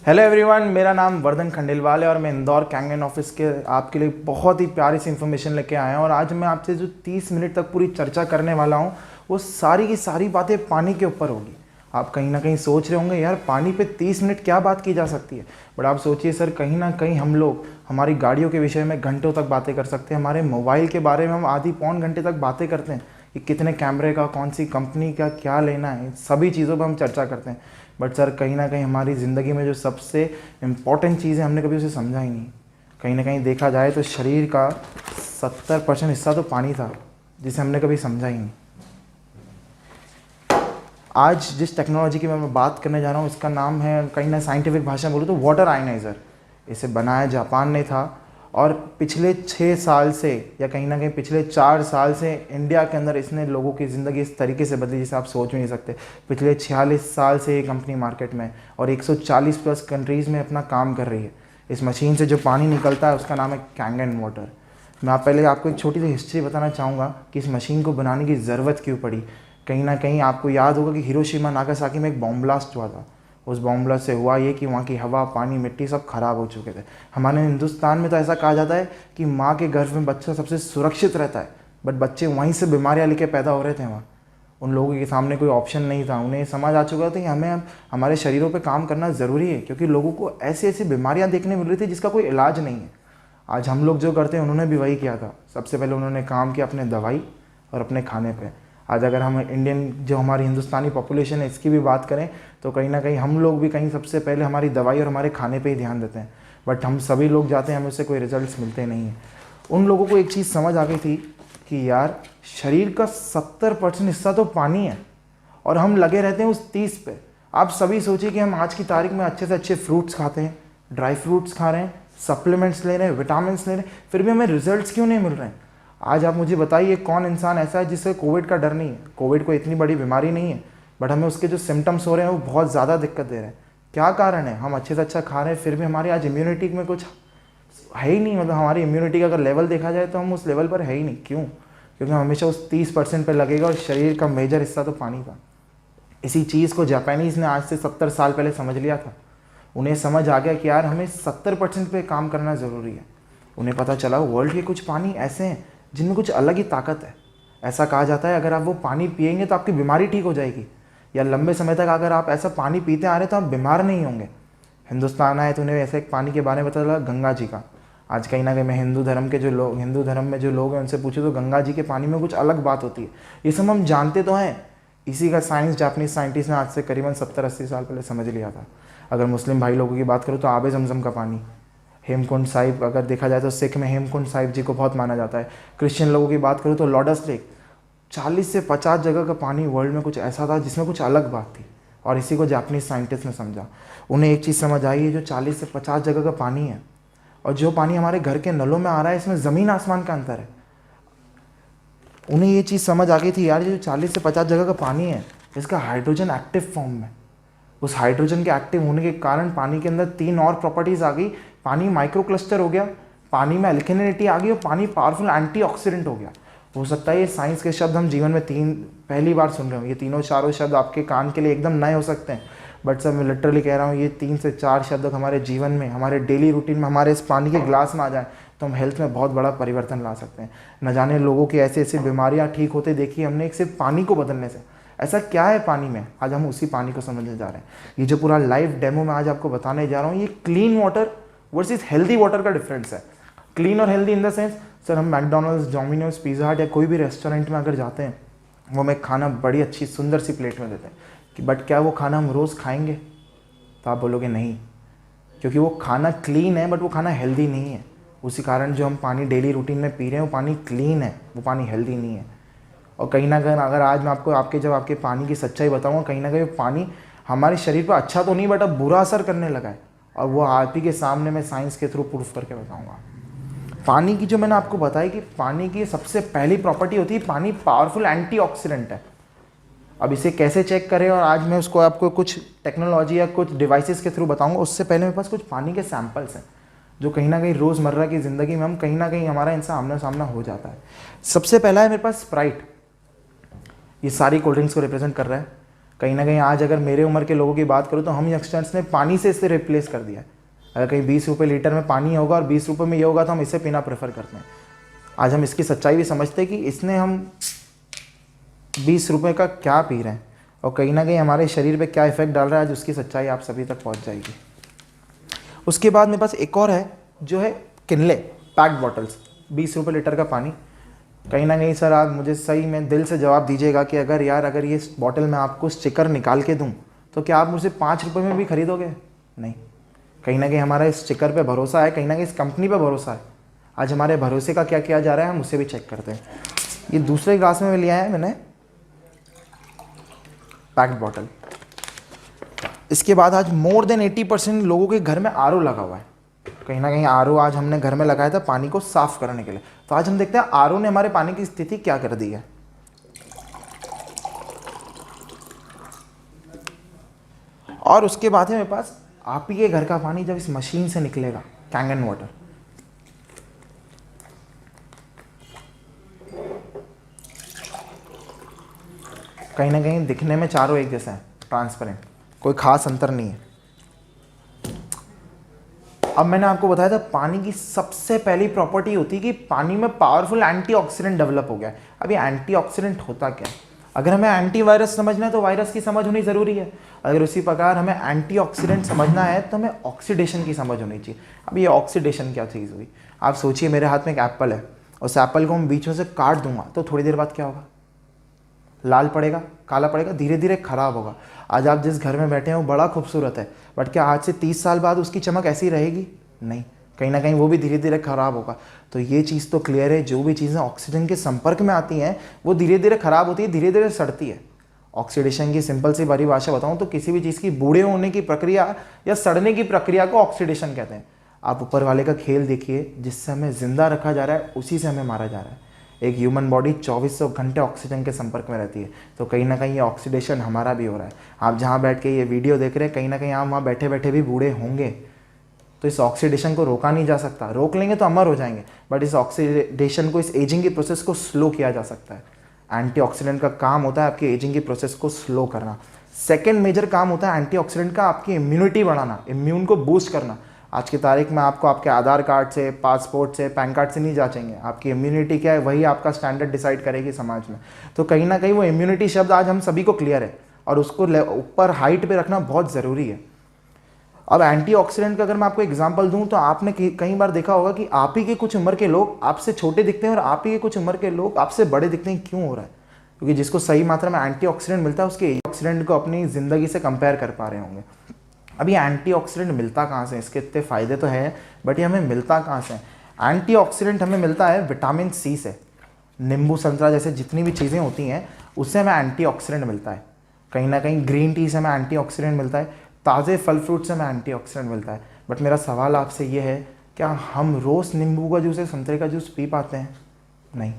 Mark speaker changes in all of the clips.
Speaker 1: Hello everyone, मेरा नाम वर्धन खंडेलवाल है और मैं इंदौर कैंगन ऑफिस के आपके लिए बहुत ही प्यारी सी इन्फॉर्मेशन लेके आया हूँ। और आज मैं आपसे जो 30 मिनट तक पूरी चर्चा करने वाला हूँ वो सारी की सारी बातें पानी के ऊपर होगी। आप कहीं ना कहीं सोच रहे होंगे यार पानी पे 30 मिनट क्या बात की जा सकती है, बट आप सोचिए सर, कहीं ना कहीं हम लोग हमारी गाड़ियों के विषय में घंटों तक बातें कर सकते हैं। हमारे मोबाइल के बारे में हम आधी पौन घंटे तक बातें करते हैं कि कितने कैमरे का, कौन सी कंपनी का क्या लेना है, सभी चीज़ों पर हम चर्चा करते हैं। बट सर कहीं ना कहीं हमारी ज़िंदगी में जो सबसे इम्पॉर्टेंट चीज़ है हमने कभी उसे समझा ही नहीं। कहीं ना कहीं देखा जाए तो शरीर का 70% हिस्सा तो पानी था जिसे हमने कभी समझा ही नहीं। आज जिस टेक्नोलॉजी की मैं बात करने जा रहा हूँ इसका नाम है, कहीं ना साइंटिफिक भाषा में बोलूँ तो वाटर आयनाइज़र। इसे बनाया जापान ने था और पिछले 6 साल से या कहीं ना कहीं पिछले 4 साल से इंडिया के अंदर इसने लोगों की ज़िंदगी इस तरीके से बदली जिसे आप सोच भी नहीं सकते। पिछले 46 साल से ये कंपनी मार्केट में और 140 प्लस कंट्रीज़ में अपना काम कर रही है। इस मशीन से जो पानी निकलता है उसका नाम है कैंगन वाटर। मैं पहले आपको एक छोटी सी हिस्ट्री बताना चाहूँगा कि इस मशीन को बनाने की ज़रूरत क्यों पड़ी। कहीं ना कहीं आपको याद होगा कि हिरोशिमा नागासाकी में एक बॉम्ब ब्लास्ट हुआ था। उस बॉम्ब ब्लास्ट से हुआ ये कि वहाँ की हवा, पानी, मिट्टी सब खराब हो चुके थे। हमारे हिंदुस्तान में तो ऐसा कहा जाता है कि माँ के गर्भ में बच्चा सबसे सुरक्षित रहता है, बट बच्चे वहीं से बीमारियाँ लेके पैदा हो रहे थे। वहाँ उन लोगों के सामने कोई ऑप्शन नहीं था। उन्हें समझ आ चुका था कि हमें हमारे शरीरों पे काम करना ज़रूरी है, क्योंकि लोगों को ऐसी ऐसी बीमारियाँ देखने मिल रही थी जिसका कोई इलाज नहीं है। आज हम लोग जो करते हैं उन्होंने भी वही किया था। सबसे पहले उन्होंने काम किया अपने दवाई और अपने खाने पे। आज अगर हम इंडियन जो हमारी हिंदुस्तानी पॉपुलेशन है इसकी भी बात करें तो कहीं ना कहीं हम लोग भी कहीं सबसे पहले हमारी दवाई और हमारे खाने पे ही ध्यान देते हैं। बट हम सभी लोग जाते हैं, हमें उससे कोई रिजल्ट्स मिलते नहीं हैं। उन लोगों को एक चीज़ समझ आ गई थी कि यार शरीर का 70% हिस्सा तो पानी है और हम लगे रहते हैं उस 30 पे। आप सभी सोचिए कि हम आज की तारीख में अच्छे से अच्छे फ्रूट्स खाते हैं, ड्राई फ्रूट्स खा रहे हैं, सप्लीमेंट्स ले रहे हैं, विटामिन ले रहे हैं, फिर भी हमें रिजल्ट्स क्यों नहीं मिल रहे हैं। आज आप मुझे बताइए कौन इंसान ऐसा है जिससे कोविड का डर नहीं है। कोविड कोई इतनी बड़ी बीमारी नहीं है, बट हमें उसके जो सिम्टम्स हो रहे हैं वो बहुत ज़्यादा दिक्कत दे रहे हैं। क्या कारण है? हम अच्छे से अच्छा खा रहे हैं फिर भी हमारी आज इम्यूनिटी में कुछ है ही नहीं। मतलब हमारी इम्यूनिटी का अगर लेवल देखा जाए तो हम उस लेवल पर है ही नहीं। क्यों? क्योंकि हम हमेशा उस 30% पर लगेगा और शरीर का मेजर हिस्सा तो पानी था। इसी चीज़ को जापानीज़ ने आज से 70 साल पहले समझ लिया था। उन्हें समझ आ गया कि यार हमें 70% पे काम करना ज़रूरी है। उन्हें पता चला वर्ल्ड के कुछ पानी ऐसे हैं जिनमें कुछ अलग ही ताकत है। ऐसा कहा जाता है अगर आप वो पानी पिएंगे तो आपकी बीमारी ठीक हो जाएगी, या लंबे समय तक अगर आप ऐसा पानी पीते आ रहे तो आप बीमार नहीं होंगे। हिंदुस्तान आए तो उन्हें ऐसे एक पानी के बारे में पता चला, गंगा जी का। आज कहीं ना कहीं मैं हिंदू धर्म में जो लोग हैं उनसे पूछे तो गंगा जी के पानी में कुछ अलग बात होती है। ये सब हम जानते तो हैं। इसी का साइंस जापानीज साइंटिस्ट ने आज से करीबन 70-80 साल पहले समझ लिया था। अगर मुस्लिम भाई लोगों की बात करूँ तो आबे जमजम का पानी, हेमकुंड साहिब अगर देखा जाए तो सिख में हेमकुंड साहिब जी को बहुत माना जाता है। क्रिश्चियन लोगों की बात करूँ तो लॉर्डस लेक, 40 से 50 जगह का पानी वर्ल्ड में कुछ ऐसा था जिसमें कुछ अलग बात थी, और इसी को जापानीज साइंटिस्ट ने समझा। उन्हें एक चीज़ समझ आई है, जो 40 से 50 जगह का पानी है और जो पानी हमारे घर के नलों में आ रहा है इसमें ज़मीन आसमान का अंतर है। उन्हें ये चीज़ समझ आ गई थी यार जो 40 से 50 जगह का पानी है इसका हाइड्रोजन एक्टिव फॉर्म में। उस हाइड्रोजन के एक्टिव होने के कारण पानी के अंदर 3 और प्रॉपर्टीज़ आ गई। पानी माइक्रो क्लस्टर हो गया, पानी में अल्कलिनिटी आ गई और पानी पावरफुल एंटीऑक्सीडेंट हो गया। हो सकता है ये साइंस के शब्द हम जीवन में पहली बार सुन रहे हो। ये तीनों चारों शब्द आपके कान के लिए एकदम नए हो सकते हैं, बट सर मैं लिटरली कह रहा हूँ ये 3 से 4 शब्द हमारे जीवन में, हमारे डेली रूटीन में, हमारे इस पानी के ग्लास में आ जाए तो हम हेल्थ में बहुत बड़ा परिवर्तन ला सकते हैं। न जाने लोगों की ऐसी ऐसी बीमारियाँ ठीक होते देखी हमने एक सिर्फ पानी को बदलने से। ऐसा क्या है पानी में, आज हम उसी पानी को समझने जा रहे हैं। ये जो पूरा लाइव डेमो मैं आज आपको बताने जा रहा हूँ, ये clean water versus healthy water का डिफरेंस है। क्लीन और healthy in the sense, sir हम मैकडोनल्ड्स, डोमिनोज, पिज़्ज़ा हट या कोई भी रेस्टोरेंट में अगर जाते हैं वो हमें खाना बड़ी अच्छी सुंदर सी प्लेट में देते हैं कि बट क्या वो खाना हम रोज़ खाएंगे? तो आप बोलोगे नहीं, क्योंकि वो खाना क्लीन है बट वो खाना हेल्दी नहीं है। उसी कारण जो हम पानी डेली रूटीन में पी रहे हैं वो पानी क्लीन है, वो पानी हेल्दी नहीं है। और कहीं ना कहीं अगर आज मैं आपको आपके पानी की सच्चाई बताऊंगा, कहीं ना कहीं पानी हमारे शरीर पर अच्छा तो नहीं बट अब बुरा असर करने लगा है, और वो आप ही के सामने मैं साइंस के थ्रू प्रूफ करके बताऊंगा। पानी की जो मैंने आपको बताई कि पानी की सबसे पहली प्रॉपर्टी होती है पानी पावरफुल एंटीऑक्सीडेंट है। अब इसे कैसे चेक करें, और आज मैं उसको आपको कुछ टेक्नोलॉजी या कुछ डिवाइसेस के थ्रू बताऊंगा। उससे पहले मेरे पास कुछ पानी के सैंपल्स हैं जो कहीं ना कहीं रोज़मर्रा की ज़िंदगी में हम कहीं ना कहीं हमारा इनसे आमना सामना हो जाता है। सबसे पहला है मेरे पास स्प्राइट। ये सारी कोल्ड ड्रिंक्स को रिप्रेजेंट कर रहा है। कहीं ना कहीं आज अगर मेरे उम्र के लोगों की बात करूँ तो हम यंगस्टर्स ने पानी से इसे रिप्लेस कर दिया है। अगर कहीं 20 रुपये लीटर में पानी होगा और 20 रुपये में ये होगा तो हम इसे पीना प्रेफर करते हैं। आज हम इसकी सच्चाई भी समझते हैं कि इसने हम 20 रुपये का क्या पी रहे हैं और कहीं ना कहीं हमारे शरीर पे क्या इफेक्ट डाल रहा है, आज उसकी सच्चाई आप सभी तक पहुंच जाएगी। उसके बाद मेरे पास एक और है जो है किनले पैक्ड बॉटल्स, 20 रुपये लीटर का पानी। कहीं ना कहीं सर आप मुझे सही में दिल से जवाब दीजिएगा कि अगर ये बॉटल में आपको स्टिकर निकाल के दूँ तो क्या आप मुझे 5 रुपये में भी खरीदोगे? नहीं। कहीं ना कहीं हमारा इस स्टिकर पे भरोसा है, कहीं ना कहीं इस कंपनी पे भरोसा है। आज हमारे भरोसे का क्या किया जा रहा है हम उसे भी चेक करते हैं। ये दूसरे ग्लास में लिया है मैंने पैक्ड बॉटल। इसके बाद आज मोर देन 80% लोगों के घर में आरओ लगा हुआ है। कहीं ना कहीं आरओ आज हमने घर में लगाया था पानी को साफ करने के लिए। तो आज हम देखते हैं आरओ ने हमारे पानी की स्थिति क्या कर दी है। और उसके बाद है मेरे पास आप ही के घर का पानी जब इस मशीन से निकलेगा, कैंगन वाटर। कहीं ना कहीं दिखने में चारों एक जैसा है, ट्रांसपेरेंट, कोई खास अंतर नहीं है। अब मैंने आपको बताया था पानी की सबसे पहली प्रॉपर्टी होती है कि पानी में पावरफुल एंटीऑक्सीडेंट डेवलप हो गया है। अब ये एंटीऑक्सीडेंट होता क्या है? अगर हमें एंटीवायरस समझना है तो वायरस की समझ होनी ज़रूरी है। अगर उसी प्रकार हमें एंटीऑक्सीडेंट समझना है तो हमें ऑक्सीडेशन की समझ होनी चाहिए। अब ये ऑक्सीडेशन क्या चीज़ हुई? आप सोचिए मेरे हाथ में एक एप्पल है, उस एप्पल को मैं बीच में से काट दूंगा तो थोड़ी देर बाद क्या होगा? लाल पड़ेगा, काला पड़ेगा, धीरे धीरे खराब होगा। आज आप जिस घर में बैठे हैं वो बड़ा खूबसूरत है, बट क्या आज से 30 साल बाद उसकी चमक ऐसी रहेगी? नहीं, कहीं ना कहीं वो भी धीरे धीरे खराब होगा। तो ये चीज़ तो क्लियर है, जो भी चीज़ें ऑक्सीजन के संपर्क में आती हैं वो धीरे धीरे खराब होती है, धीरे धीरे सड़ती है। ऑक्सीडेशन की सिंपल सी बड़ी भाषा बताऊं तो किसी भी चीज़ की बूढ़े होने की प्रक्रिया या सड़ने की प्रक्रिया को ऑक्सीडेशन कहते हैं। आप ऊपर वाले का खेल देखिए, जिससे हमें जिंदा रखा जा रहा है उसी से हमें मारा जा रहा है। एक ह्यूमन बॉडी 2400 घंटे ऑक्सीजन के संपर्क में रहती है, तो कहीं ना कहीं ये ऑक्सीडेशन हमारा भी हो रहा है। आप जहाँ बैठ के ये वीडियो देख रहे हैं, कहीं ना कहीं आप वहाँ बैठे बैठे भी बूढ़े होंगे। तो इस ऑक्सीडेशन को रोका नहीं जा सकता, रोक लेंगे तो अमर हो जाएंगे, बट इस ऑक्सीडेशन को, इस एजिंग की प्रोसेस को स्लो किया जा सकता है। एंटीऑक्सीडेंट का काम होता है आपकी एजिंग की प्रोसेस को स्लो करना। सेकेंड मेजर काम होता है एंटीऑक्सीडेंट का आपकी इम्यूनिटी बढ़ाना, इम्यून को बूस्ट करना। आज की तारीख में आपको आपके आधार कार्ड से, पासपोर्ट से, पैन कार्ड से नहीं जांचेंगे। आपकी इम्यूनिटी क्या है वही आपका स्टैंडर्ड डिसाइड करेगी समाज में। तो कहीं ना कहीं वो इम्यूनिटी शब्द आज हम सभी को क्लियर है और उसको ऊपर हाइट पे रखना बहुत ज़रूरी है। अब एंटीऑक्सीडेंट का अगर मैं आपको एग्जांपल दूं तो आपने कई बार देखा होगा कि आप ही के कुछ उम्र के लोग आपसे छोटे दिखते हैं और आप ही के कुछ उम्र के लोग आपसे बड़े दिखते हैं। क्यों हो रहा है? क्योंकि जिसको सही मात्रा में एंटीऑक्सीडेंट मिलता है उसके ऑक्सीडेंट को अपनी ज़िंदगी से कंपेयर कर पा रहे होंगे। अब ये एंटीऑक्सीडेंट मिलता कहाँ से? इसके इतने फ़ायदे तो हैं, बट ये हमें मिलता कहाँ से? एंटीऑक्सीडेंट हमें मिलता है विटामिन सी से। नींबू, संतरा जैसे जितनी भी चीज़ें होती हैं उससे हमें एंटीऑक्सीडेंट मिलता है। कहीं ना कहीं ग्रीन टी से हमें एंटीऑक्सीडेंट मिलता है, ताज़े फल फ्रूट से हमें एंटीऑक्सीडेंट मिलता है। बट मेरा सवाल आपसे ये है, क्या हम रोज़ नींबू का जूस या संतरे का जूस पी पाते हैं? नहीं।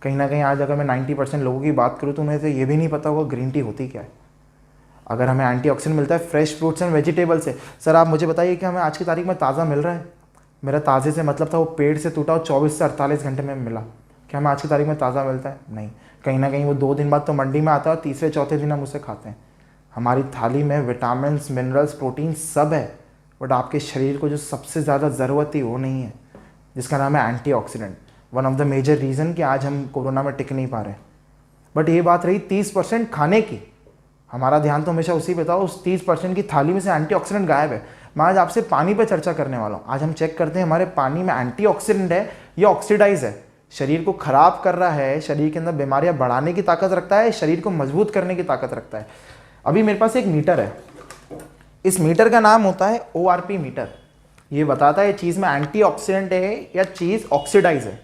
Speaker 1: कहीं ना कहीं आज अगर मैं 90% लोगों की बात करूँ तो उन्हें तो ये भी नहीं पता होगा ग्रीन टी होती क्या है। अगर हमें एंटीऑक्सीडेंट मिलता है फ्रेश फ्रूट्स एंड वेजिटेबल से, सर आप मुझे बताइए कि हमें आज की तारीख में ताज़ा मिल रहा है? मेरा ताज़े से मतलब था वो पेड़ से टूटा हो 24 से 48 घंटे में मिला। क्या हमें आज की तारीख में ताज़ा मिलता है? नहीं। कहीं ना कहीं वो 2 दिन बाद तो मंडी में आता है और तीसरे चौथे दिन हम उसे खाते हैं। हमारी थाली में विटामिन, मिनरल्स, प्रोटीन सब है, बट आपके शरीर को जो सबसे ज़्यादा ज़रूरत थी वो नहीं है, जिसका नाम है antioxidant. One of the major reason कि आज हम कोरोना में टिक नहीं पा रहे। बट ये बात रही 30% खाने की, हमारा ध्यान तो हमेशा उसी पे था, उस 30% की थाली में से एंटीऑक्सीडेंट गायब है। मैं आज आपसे पानी पे चर्चा करने वाला हूँ। आज हम चेक करते हैं हमारे पानी में एंटीऑक्सीडेंट है या ऑक्सीडाइज है। शरीर को खराब कर रहा है, शरीर के अंदर बीमारियां बढ़ाने की ताकत रखता है, शरीर को मजबूत करने की ताकत रखता है। अभी मेरे पास एक मीटर है, इस मीटर का नाम होता है ORP मीटर। ये बताता है चीज़ में एंटीऑक्सीडेंट है या चीज़ ऑक्सीडाइज है।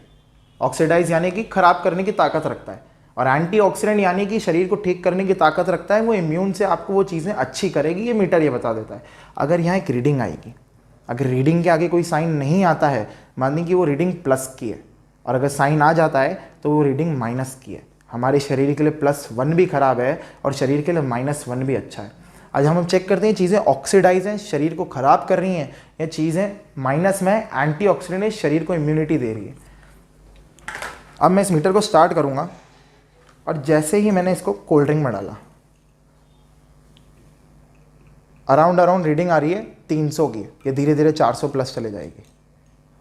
Speaker 1: ऑक्सीडाइज यानी कि खराब करने की ताकत रखता है, और एंटीऑक्सीडेंट यानी कि शरीर को ठीक करने की ताकत रखता है, वो इम्यून से आपको वो चीज़ें अच्छी करेगी। ये मीटर ये बता देता है। अगर यहाँ एक रीडिंग आएगी, अगर रीडिंग के आगे कोई साइन नहीं आता है, मान कि वो रीडिंग प्लस की है, और अगर साइन आ जाता है तो वो रीडिंग माइनस की है। हमारे शरीर के लिए +1 भी खराब है और शरीर के लिए -1 भी अच्छा है। आज हम चेक करते हैं चीज़ें ऑक्सीडाइज हैं, शरीर को ख़राब कर रही हैं, या चीज़ें माइनस में एंटीऑक्सीडेंट है, शरीर को इम्यूनिटी दे रही है। अब मैं इस मीटर को स्टार्ट करूँगा और जैसे ही मैंने इसको कोल्ड ड्रिंक में डाला, अराउंड रीडिंग आ रही है 300 की, ये धीरे धीरे 400 प्लस चले जाएगी।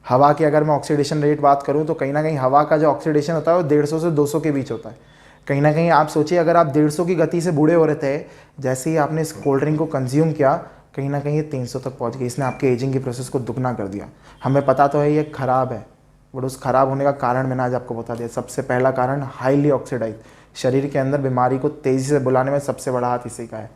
Speaker 1: हवा की अगर मैं ऑक्सीडेशन रेट बात करूँ तो कहीं ना कहीं हवा का जो ऑक्सीडेशन होता है वो 150 से 200 के बीच होता है। कहीं ना कहीं आप सोचिए, अगर आप 150 की गति से बूढ़े हो रहे थे, जैसे ही आपने इस कोल्ड ड्रिंक को कंज्यूम किया, कहीं ना कहीं ये 300 तक पहुंच गई। इसने आपके एजिंग की प्रोसेस को दुगना कर दिया। हमें पता तो है ये ख़राब है, बट उस ख़राब होने का कारण मैंने आज आपको बता दिया। सबसे पहला कारण हाईली ऑक्सीडाइज, शरीर के अंदर बीमारी को तेज़ी से बुलाने में सबसे बड़ा हाथ इसी का है।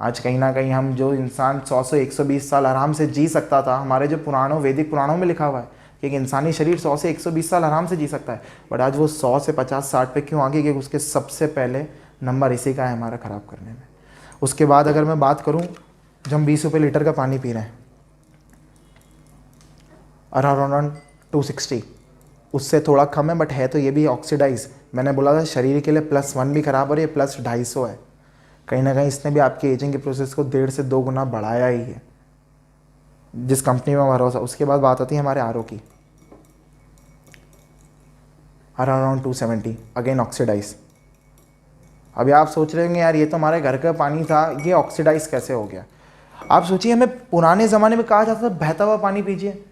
Speaker 1: आज कहीं ना कहीं हम जो इंसान 100 से 120 साल आराम से जी सकता था, हमारे जो पुराणों वैदिक पुराणों में लिखा हुआ है कि एक इंसानी शरीर 100 से 120 साल आराम से जी सकता है, बट आज वो 100 से 50-60 पे क्यों आगे? क्योंकि उसके सबसे पहले नंबर इसी का है हमारा ख़राब करने में। उसके बाद अगर मैं बात करूं, जो हम 20 रुपये लीटर का पानी पी रहे हैं, अराउंड 260, उससे थोड़ा कम है, बट है तो ये भी ऑक्सीडाइज। मैंने बोला था शरीर के लिए +1 भी ख़राब, और ये +250 है। कहीं ना कहीं इसने भी आपकी एजिंग के प्रोसेस को 1.5 से 2 गुना बढ़ाया ही है, जिस कंपनी में भरोसा। उसके बाद बात आती है हमारे आरओ की, अराउंड 270, अगेन ऑक्सीडाइज। अभी आप सोच रहे होंगे यार ये तो हमारे घर का पानी था, ये ऑक्सीडाइज कैसे हो गया? आप सोचिए, हमें पुराने ज़माने में कहा जाता था बहता हुआ पानी पीजिए।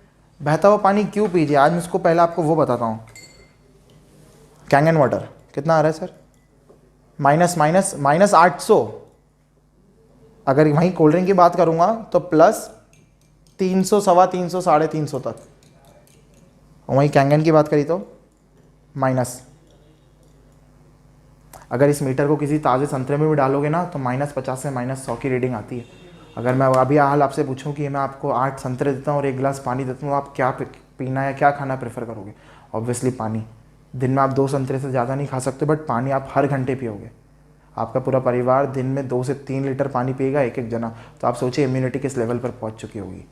Speaker 1: बहता हुआ पानी क्यों पीजिए? आज मैं उसको पहले आपको वो बताता हूँ। कैंगन वाटर कितना आ रहा है सर? -800। अगर वहीं कोल्ड ड्रिंक की बात करूँगा तो +300, 350, 350 तक। और वहीं कैंगन की बात करी तो माइनस। अगर इस मीटर को किसी ताज़े संतरे में भी डालोगे ना तो -50 से -100 की रीडिंग आती है। अगर मैं अभी हाल आपसे पूछूं कि मैं आपको 8 संतरे देता हूँ और 1 गिलास पानी देता हूँ, आप क्या पीना या क्या खाना प्रेफर करोगे? ऑब्वियसली पानी। दिन में आप 2 संतरे से ज़्यादा नहीं खा सकते, बट पानी आप हर घंटे पियोगे। आपका पूरा परिवार दिन में 2 से 3 लीटर पानी पिएगा, एक जना। तो आप सोचिए इम्यूनिटी किस लेवल पर पहुँच चुकी होगी।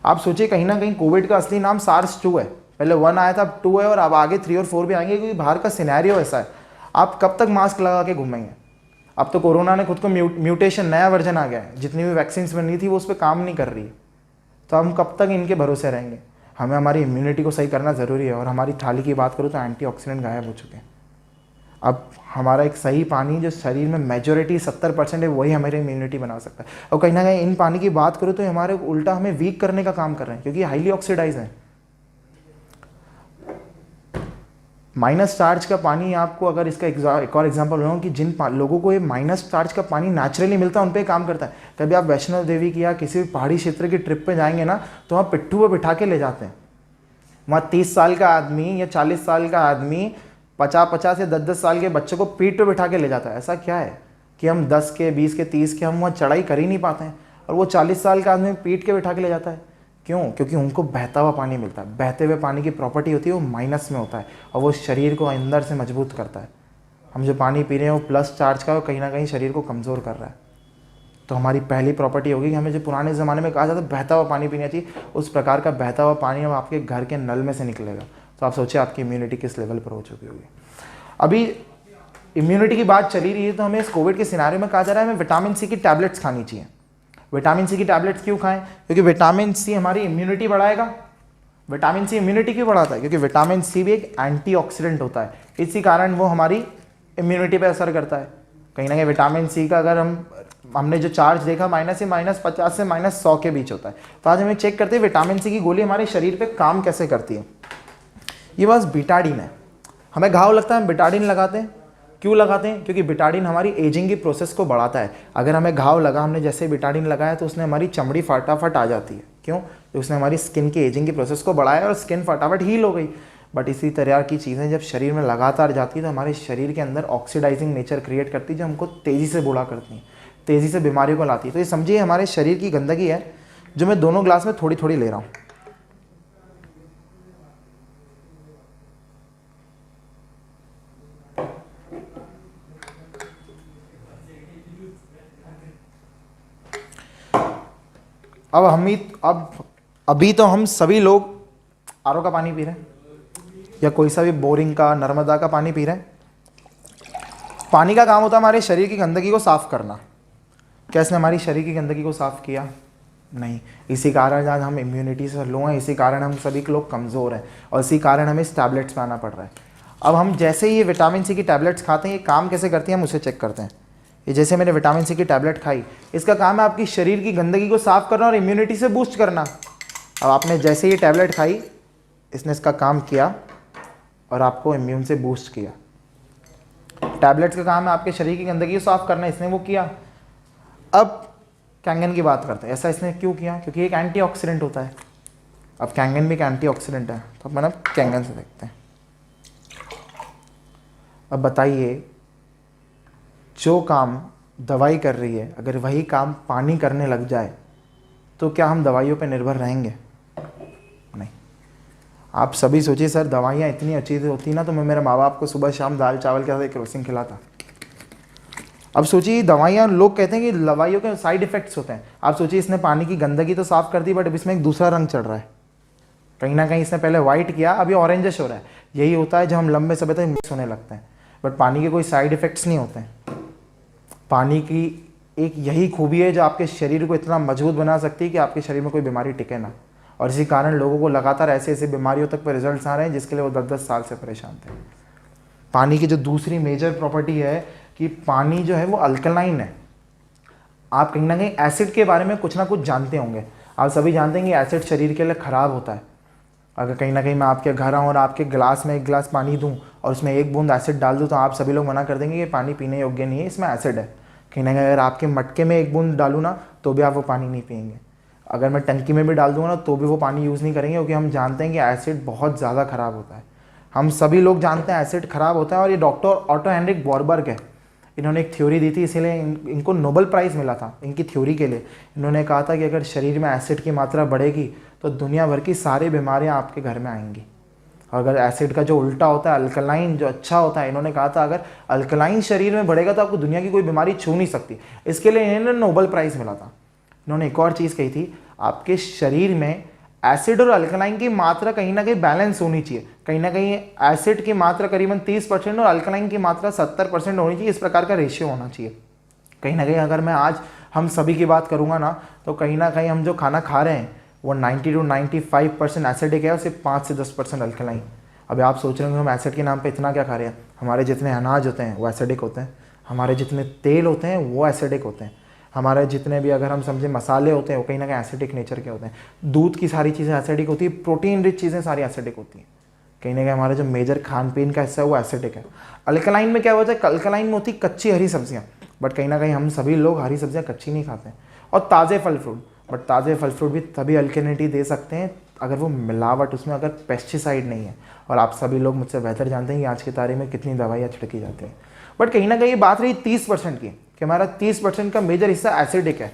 Speaker 1: आप सोचिए, कहीं ना कहीं कोविड का असली नाम SARS-2 है। पहले 1 आया था, अब 2 है, और अब आगे 3 और 4 भी आएंगे, क्योंकि बाहर का सिनेरियो ऐसा है। आप कब तक मास्क लगा के घूमेंगे? अब तो कोरोना ने खुद को म्यूटेशन, नया वर्जन आ गया है। जितनी भी वैक्सीन बनी थी वो उस पर काम नहीं कर रही है, तो हम कब तक इनके भरोसे रहेंगे? हमें हमारी इम्यूनिटी को सही करना ज़रूरी है। और हमारी थाली की बात करूँ तो एंटीऑक्सीडेंट गायब हो चुके हैं। अब हमारा एक सही पानी जो शरीर में मेजॉरिटी 70% है, वही हमारी इम्यूनिटी बना सकता है। और कहीं ना कहीं इन पानी की बात करूँ तो हमारे उल्टा हमें वीक करने का काम कर रहे हैं, क्योंकि हाईली ऑक्सीडाइज है। माइनस चार्ज का पानी, आपको अगर इसका एक और एग्जांपल बताऊं कि जिन लोगों को ये माइनस चार्ज का पानी नेचुरली मिलता है उन पे काम करता है। कभी आप वैष्णो देवी की या किसी भी पहाड़ी क्षेत्र की ट्रिप पे जाएंगे ना, तो वहाँ पिट्ठू पर बिठा के ले जाते हैं। वहाँ 30 साल का आदमी या 40 साल का आदमी 50-50 या 10-10 साल के बच्चों को पीठ पे बिठा के ले जाता है। ऐसा क्या है कि हम 10 के, 20 के, 30 के हम वहाँ चढ़ाई कर ही नहीं पाते हैं, और वो 40 साल का आदमी पीठ के बिठा के ले जाता है? क्यों? क्योंकि उनको बहता हुआ पानी मिलता है। बहते हुए पानी की प्रॉपर्टी होती है वो माइनस में होता है, और वो शरीर को अंदर से मजबूत करता है। हम जो पानी पी रहे हैं वो प्लस चार्ज का, कहीं ना कहीं शरीर को कमज़ोर कर रहा है। तो हमारी पहली प्रॉपर्टी होगी कि हमें जो पुराने ज़माने में कहा जाता है बहता हुआ पानी पीना चाहिए, उस प्रकार का बहता हुआ पानी अब आपके घर के नल में से निकलेगा। तो आप सोचिए आपकी इम्यूनिटी किस लेवल पर हो चुकी होगी। अभी इम्यूनिटी की बात चली रही है, तो हमें इस कोविड के सिनारियो में कहा जा रहा है हमें विटामिन सी की टैबलेट्स खानी चाहिए। विटामिन सी की टैबलेट्स क्यों खाएं? क्योंकि विटामिन सी हमारी इम्यूनिटी बढ़ाएगा। विटामिन सी इम्यूनिटी क्यों बढ़ाता है? क्योंकि विटामिन सी भी एक एंटीऑक्सीडेंट होता है, इसी कारण वो हमारी इम्यूनिटी पे असर करता है। कहीं ना कहीं विटामिन सी का अगर हमने जो चार्ज देखा -50 से -100 के बीच होता है। तो आज हमें चेक करते हैं विटामिन सी की गोली हमारे शरीर पे काम कैसे करती है। ये बस बिटाडिन है। हमें घाव लगता है, हम बिटाडिन लगाते हैं। क्यों लगाते हैं? क्योंकि बिटाडिन हमारी एजिंग की प्रोसेस को बढ़ाता है। अगर हमें घाव लगा, हमने जैसे बिटाडिन लगाया तो उसने हमारी चमड़ी फटाफट आ जाती है। क्यों? तो उसने हमारी स्किन की एजिंग की प्रोसेस को बढ़ाया और स्किन फटाफट हील हो गई। बट इसी तरह की चीज़ें जब शरीर में लगातार जाती है तो हमारे शरीर के अंदर ऑक्सीडाइजिंग नेचर क्रिएट करती है, जो हमको तेज़ी से बूढ़ा करती है, तेज़ी से बीमारियों को लाती है। तो ये समझिए हमारे शरीर की गंदगी है, जो मैं दोनों ग्लास में थोड़ी थोड़ी ले रहा हूँ। अभी तो हम सभी लोग आरओ का पानी पी रहे हैं, या कोई सा भी बोरिंग का, नर्मदा का पानी पी रहे हैं। पानी का काम होता है हमारे शरीर की गंदगी को साफ़ करना। क्या इसने हमारी शरीर की गंदगी को साफ़ किया? नहीं। इसी कारण आज हम इम्यूनिटी से लो हैं, इसी कारण हम सभी लोग कमज़ोर हैं, और इसी कारण हमें इस टैबलेट्स में आना पड़ रहा है। अब हम जैसे ही ये विटामिन सी की टैबलेट्स खाते हैं, ये काम कैसे करती हैं हम उसे चेक करते हैं। ये जैसे मैंने विटामिन सी की टैबलेट खाई, इसका काम है आपकी शरीर की गंदगी को साफ करना और इम्यूनिटी से बूस्ट करना। अब आपने जैसे ये टैबलेट खाई, इसने इसका काम किया और आपको इम्यून से बूस्ट किया। टैबलेट्स का काम है आपके शरीर की गंदगी को साफ करना, इसने वो किया। अब कैंगन की बात करते हैं, ऐसा इसने क्यों किया? क्योंकि एक एंटीऑक्सीडेंट होता है। अब कैंगन भी एक एंटीऑक्सीडेंट है, तो अपन अब कैंगन से देखते हैं। अब बताइए, जो काम दवाई कर रही है, अगर वही काम पानी करने लग जाए तो क्या हम दवाइयों पर निर्भर रहेंगे? नहीं। आप सभी सोचिए सर, दवाइयाँ इतनी अच्छी होती ना तो मैं मेरे माँ बाप को सुबह शाम दाल चावल के साथ एक रोसिंग खिलाता। अब सोचिए, दवाइयाँ, लोग कहते हैं कि दवाइयों के साइड इफेक्ट्स होते हैं। आप सोचिए, इसने पानी की गंदगी तो साफ कर दी, बट अब इसमें एक दूसरा रंग चढ़ रहा है। कहीं ना कहीं इसने पहले वाइट किया, अभी ऑरेंजिश हो रहा है। यही होता है जब हम लंबे समय तक मिक्स होने लगते हैं। बट पानी के कोई साइड इफेक्ट्स नहीं होते हैं। पानी की एक यही खूबी है जो आपके शरीर को इतना मजबूत बना सकती है कि आपके शरीर में कोई बीमारी टिके ना। और इसी कारण लोगों को लगातार ऐसे ऐसे बीमारियों तक पर रिजल्ट्स आ रहे हैं जिसके लिए वो 10-10 साल से परेशान थे। पानी की जो दूसरी मेजर प्रॉपर्टी है कि पानी जो है वो अल्कलाइन है। आप कहीं ना कहीं एसिड के बारे में कुछ ना कुछ जानते होंगे। आप सभी जानते हैं कि एसिड शरीर के लिए ख़राब होता है। अगर कहीं ना कहीं मैं आपके घर आऊँ और आपके गिलास में एक गिलास पानी दूँ और उसमें एक बूंद एसिड डाल दूँ तो आप सभी लोग मना कर देंगे कि पानी पीने योग्य नहीं है, इसमें एसिड है। कहीं ना कहीं अगर आपके मटके में एक बूंद डालूँ ना तो भी आप वो पानी नहीं पिएंगे। अगर मैं टंकी में भी डाल दूँगा ना तो भी वो पानी यूज़ नहीं करेंगे, क्योंकि हम जानते हैं कि एसिड बहुत ज़्यादा ख़राब होता है। हम सभी लोग जानते हैं एसिड ख़राब होता है। और ये डॉक्टर ऑटो हेनरिक वॉरबर्ग है, इन्होंने एक थ्योरी दी थी, इसीलिए इनको नोबेल प्राइज़ मिला था इनकी थ्योरी के लिए। इन्होंने कहा था कि अगर शरीर में एसिड की मात्रा बढ़ेगी तो दुनिया भर की सारी बीमारियां आपके घर में आएंगी। और अगर एसिड का जो उल्टा होता है, अल्कलाइन जो अच्छा होता है, इन्होंने कहा था अगर अल्कलाइन शरीर में बढ़ेगा तो आपको दुनिया की कोई बीमारी छू नहीं सकती। इसके लिए इन्हें नोबेल प्राइज़ मिला था। इन्होंने एक और चीज़ कही थी, आपके शरीर में एसिड और अल्कलाइन की मात्रा कहीं ना कहीं बैलेंस होनी चाहिए। कहीं ना कहीं एसिड की मात्रा करीबन 30% और अल्कलाइन की मात्रा 70% होनी चाहिए। इस प्रकार का रेशियो होना चाहिए। कहीं ना कहीं अगर मैं आज हम सभी की बात करूंगा ना तो कहीं ना कहीं हम जो खाना खा रहे हैं वो 90 to 95% एसिडिक है और सिर्फ 5 से 10% अल्कलाइन। अभी आप सोच रहे होंगे हम एसिड के नाम पे इतना क्या खा रहे हैं। हमारे जितने अनाज होते हैं वो एसिडिक होते हैं, हमारे जितने तेल होते हैं वो एसिडिक होते हैं, हमारे जितने भी अगर हम समझे मसाले होते हैं वो कहीं ना कहीं एसिडिक नेचर के होते हैं। दूध की सारी चीज़ें एसिडिक होती है, प्रोटीन रिच चीज़ें सारी एसिडिक होती हैं। कहीं ना कहीं हमारा जो मेजर खान पीन का हिस्सा है वो एसिडिक है। अल्कलाइन में क्या होता है, अल्कलाइन में होती कच्ची हरी सब्जियाँ, बट कहीं ना कहीं हम सभी लोग हरी सब्जियाँ कच्ची नहीं खाते हैं। और ताज़े फल फ्रूट, बट ताज़े फल फ्रूट भी तभी अल्कलिनिटी दे सकते हैं अगर वो मिलावट, उसमें अगर पेस्टिसाइड नहीं है। और आप सभी लोग मुझसे बेहतर जानते हैं कि आज की तारीख में कितनी दवाइयाँ छिड़की जाती हैं। बट कहीं ना कहीं बात रही 30% की कि हमारा 30% का मेजर हिस्सा एसिडिक है।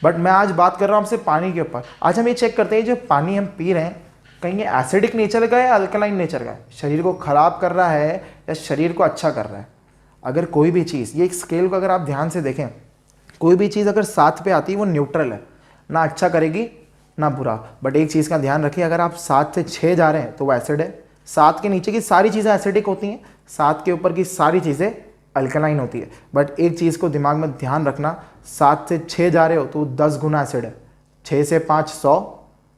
Speaker 1: बट मैं आज बात कर रहा हूँ आपसे पानी के ऊपर। आज हम ये चेक करते हैं जो पानी हम पी रहे हैं कहीं ये एसिडिक नेचर का है या अल्कलाइन नेचर का है, शरीर को ख़राब कर रहा है या शरीर को अच्छा कर रहा है। अगर कोई भी चीज़, ये एक स्केल को अगर आप ध्यान से देखें, कोई भी चीज़ अगर 7 पे आती है वो न्यूट्रल है, ना अच्छा करेगी ना बुरा। बट एक चीज़ का ध्यान रखिए, अगर आप 7 से 6 जा रहे हैं तो वो एसिड है। 7 के नीचे की सारी चीज़ें एसिडिक होती हैं, 7 के ऊपर की सारी चीज़ें अल्कलाइन होती है। बट एक चीज़ को दिमाग में ध्यान रखना, 7 से 6 जा रहे हो तो 10 गुना एसिड है, 6 से 5 100,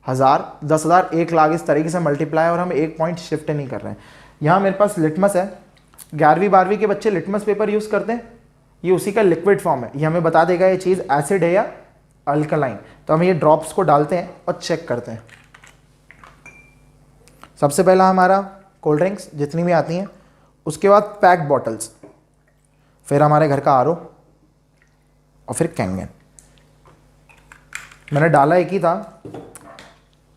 Speaker 1: 1000, 10,000, 1,00,000 इस तरीके से मल्टीप्लाई, और हम एक पॉइंट शिफ्ट नहीं कर रहे हैं। यहाँ मेरे पास लिटमस है, 11वीं 12वीं के बच्चे लिटमस पेपर यूज़ करते हैं, ये उसी का लिक्विड फॉर्म है। ये हमें बता देगा ये चीज़ एसिड है या अल्कलाइन। तो हम ये ड्रॉप्स को डालते हैं और चेक करते हैं। सबसे पहला हमारा कोल्ड ड्रिंक्स जितनी भी आती हैं, उसके बाद पैक बॉटल्स, फिर हमारे घर का आरओ और फिर कैंगन। मैंने डाला एक ही था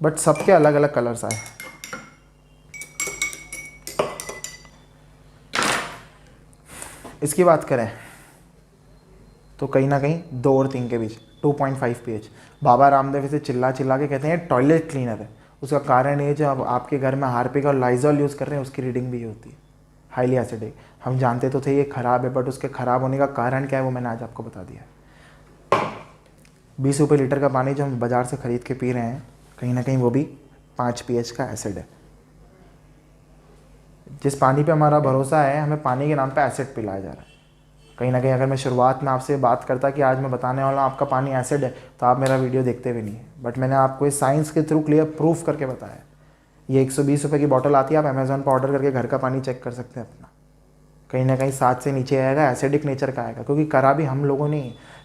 Speaker 1: बट सबके अलग अलग कलर्स आए। इसकी बात करें तो कहीं ना कहीं 2 और 3 के बीच 2.5 pH। बाबा रामदेव इसे चिल्ला चिल्ला के कहते हैं टॉयलेट क्लीनर है। उसका कारण ये जो अब आपके घर में हार्पिक और लाइजॉल यूज़ कर रहे हैं उसकी रीडिंग भी ये होती है हाईली एसिडिक। हम जानते तो थे ये ख़राब है, बट उसके ख़राब होने का कारण क्या है वो मैंने आज आपको बता दिया। 20 रुपये लीटर का पानी जो हम बाज़ार से ख़रीद के पी रहे हैं कहीं ना कहीं वो भी 5 pH का एसिड है। जिस पानी पे हमारा भरोसा है, हमें पानी के नाम पे एसिड पिलाया जा रहा है। कहीं ना कहीं अगर मैं शुरुआत में आपसे बात करता कि आज मैं बताने वाला हूँ आपका पानी एसिड है तो आप मेरा वीडियो देखते भी नहीं। बट मैंने आपको इस साइंस के थ्रू क्लियर प्रूफ करके बताया। ये 120 रुपये की बॉटल आती है, आप अमेज़ॉन पर ऑर्डर करके घर का पानी चेक कर सकते हैं अपना। कहीं ना कहीं 7 से नीचे आएगा, एसिडिक नेचर का आएगा, क्योंकि करा भी हम लोगों ने,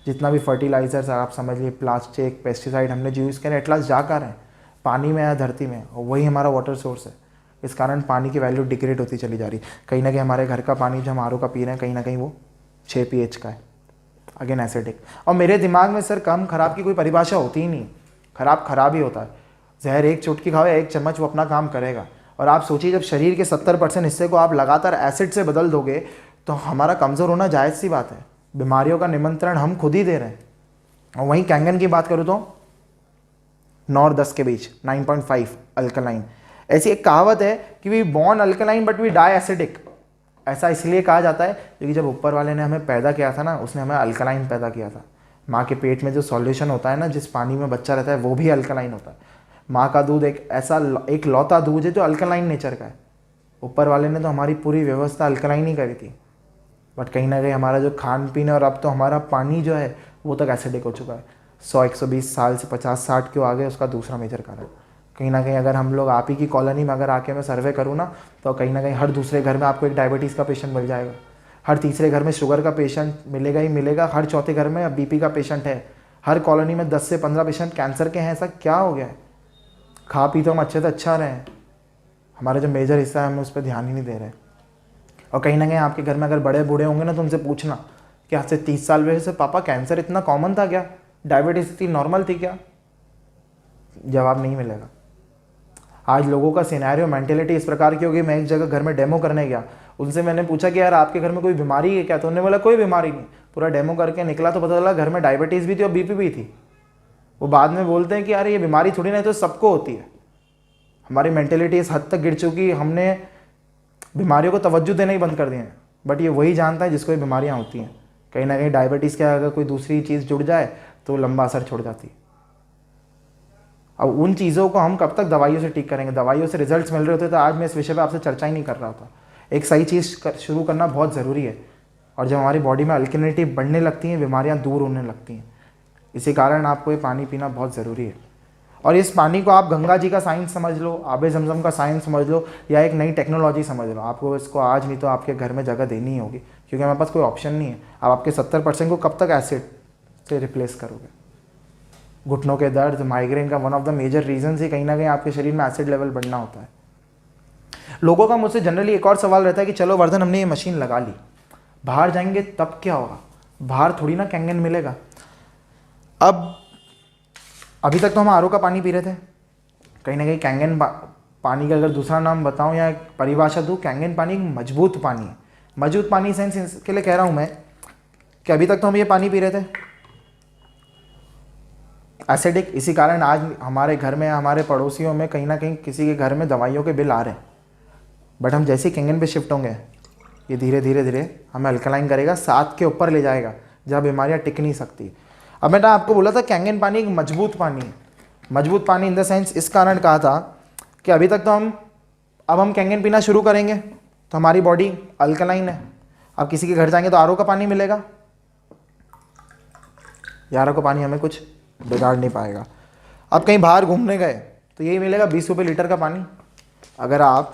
Speaker 1: जितना भी फर्टिलाइजर्स आप समझ लिए, प्लास्टिक, पेस्टिसाइड हमने जो यूज़ करे, एटलास जा कर है पानी में या धरती में, और वही हमारा वाटर सोर्स है। इस कारण पानी की वैल्यू डिग्रेड होती चली जा रही है। कहीं ना कहीं हमारे घर का पानी जो हम आर ओ का पी रहे हैं, कहीं ना कहीं वो 6 pH का है, अगेन एसिडिक। और मेरे दिमाग में सर कम खराब की कोई परिभाषा होती ही नहीं, खराब खराब ही होता है। जहर एक चुटकी खाओ, 1 चम्मच, वो अपना काम करेगा। और आप सोचिए जब शरीर के 70% हिस्से को आप लगातार एसिड से बदल दोगे तो हमारा कमज़ोर होना जायज़ सी बात है। बीमारियों का निमंत्रण हम खुद ही दे रहे हैं। और वहीं कैंगन की बात करूँ तो 9 और 10 के बीच 9.5 अल्कलाइन। ऐसी एक कहावत है कि we born alkaline but we die acidic. ऐसा इसलिए कहा जाता है क्योंकि जब ऊपर वाले ने हमें पैदा किया था ना, उसने हमें अल्कलाइन पैदा किया था। माँ के पेट में जो सॉल्यूशन होता है ना, जिस पानी में बच्चा रहता है, वो भी अल्कलाइन होता है। माँ का दूध एक ऐसा एक लौता दूध है जो अल्कलाइन नेचर का है। ऊपर वाले ने तो हमारी पूरी व्यवस्था अल्कलाइन ही करी थी, बट कहीं ना कहीं हमारा जो खान पीन है और अब तो हमारा पानी जो है वो तक एसिडिक हो चुका है। 100-120 साल से 50-60 क्यों आ गए, उसका दूसरा मेजर कारण कहीं ना कहीं, अगर हम लोग आप ही की कॉलोनी में अगर आके मैं सर्वे करूँ ना, तो कहीं ना कहीं हर दूसरे घर में आपको एक डायबिटीज़ का पेशेंट मिल जाएगा, हर तीसरे घर में शुगर का पेशेंट मिलेगा ही मिलेगा, हर चौथे घर में बीपी का पेशेंट है, हर कॉलोनी में 10 से 15 पेशेंट कैंसर के हैं। ऐसा क्या हो गया है? खा पी तो हम अच्छे से अच्छा रहे हैं, हमारा जो मेजर हिस्सा है हम उस पर ध्यान ही नहीं दे रहे। और कहीं ना कहीं आपके घर में अगर बड़े बूढ़े होंगे ना, तो उनसे पूछना कि आज से 30 साल पहले से पापा कैंसर इतना कॉमन था क्या, डायबिटीज़ इतनी नॉर्मल थी क्या? जवाब नहीं मिलेगा। आज लोगों का सिनेरियो, मेंटेलिटी इस प्रकार की होगी। मैं एक जगह घर में डेमो करने गया, उनसे मैंने पूछा कि यार आपके घर में कोई बीमारी है क्या? तो उन्होंने बोला कोई बीमारी नहीं। पूरा डेमो करके निकला तो पता चला घर में डायबिटीज़ भी थी और बीपी भी थी। वो बाद में बोलते हैं कि यार ये बीमारी थोड़ी ना, तो सबको होती है। हमारी मेंटेलिटी इस हद तक गिर चुकी, हमने बीमारियों को तवज्जो देना ही बंद कर दिए हैं। बट ये वही जानता है जिसको ये बीमारियाँ होती हैं। कहीं ना कहीं डायबिटीज़ के अगर कोई दूसरी चीज़ जुड़ जाए तो लंबा असर छोड़ जाती है। अब उन चीज़ों को हम कब तक दवाइयों से ठीक करेंगे? दवाइयों से रिजल्ट्स मिल रहे होते तो आज मैं इस विषय पे आपसे चर्चा ही नहीं कर रहा होता। एक सही चीज़ शुरू करना बहुत ज़रूरी है, और जब हमारी बॉडी में अल्कलिनिटी बढ़ने लगती हैं, बीमारियाँ दूर होने लगती हैं। इसी कारण आपको ये पानी पीना बहुत ज़रूरी है। और इस पानी को आप गंगा जी का साइंस समझ लो, आबे जमजम का साइंस समझ लो, या एक नई टेक्नोलॉजी समझ लो। आपको इसको आज नहीं तो आपके घर में जगह देनी ही होगी, क्योंकि हमारे पास कोई ऑप्शन नहीं है। आप आपके 70% को कब तक एसिड से रिप्लेस करोगे? घुटनों के दर्द, माइग्रेन का one of the major reason ही कहीं ना कहीं आपके शरीर में एसिड लेवल बढ़ना होता है। लोगों का मुझसे जनरली एक और सवाल रहता है कि चलो वर्धन, हमने ये मशीन लगा ली, बाहर जाएंगे तब क्या होगा? बाहर थोड़ी ना कैंगन मिलेगा। अब अभी तक तो हम आर ओ का पानी पी रहे थे, कहीं ना कहीं कैंगन पानी का अगर दूसरा नाम बताऊं या परिभाषा दूं, कैंगन पानी एक मजबूत पानी है। मजबूत पानी सेंस इसके लिए कह रहा हूं मैं कि अभी तक तो हम ये पानी पी रहे थे एसिडिक। इसी कारण आज हमारे घर में, हमारे पड़ोसियों में, कहीं ना कहीं किसी के घर में दवाइयों के बिल आ रहे हैं। बट हम जैसे ही कैंगन पे शिफ्ट होंगे, ये धीरे धीरे धीरे हमें अल्कलाइन करेगा, 7 के ऊपर ले जाएगा, जहाँ बीमारियाँ टिक नहीं सकती। अब मैंने आपको बोला था कैंगन पानी एक मजबूत पानी है। मजबूत पानी इन द सेंस इस कारण कहा था कि अभी तक तो अब हम कैंगन पीना शुरू करेंगे तो हमारी बॉडी अल्कलाइन है। अब किसी के घर जाएंगे तो आर ओ का पानी मिलेगा, आर ओ का पानी हमें कुछ बिगाड़ नहीं पाएगा। अब कहीं बाहर घूमने गए तो यही मिलेगा 20 रुपये लीटर का पानी। अगर आप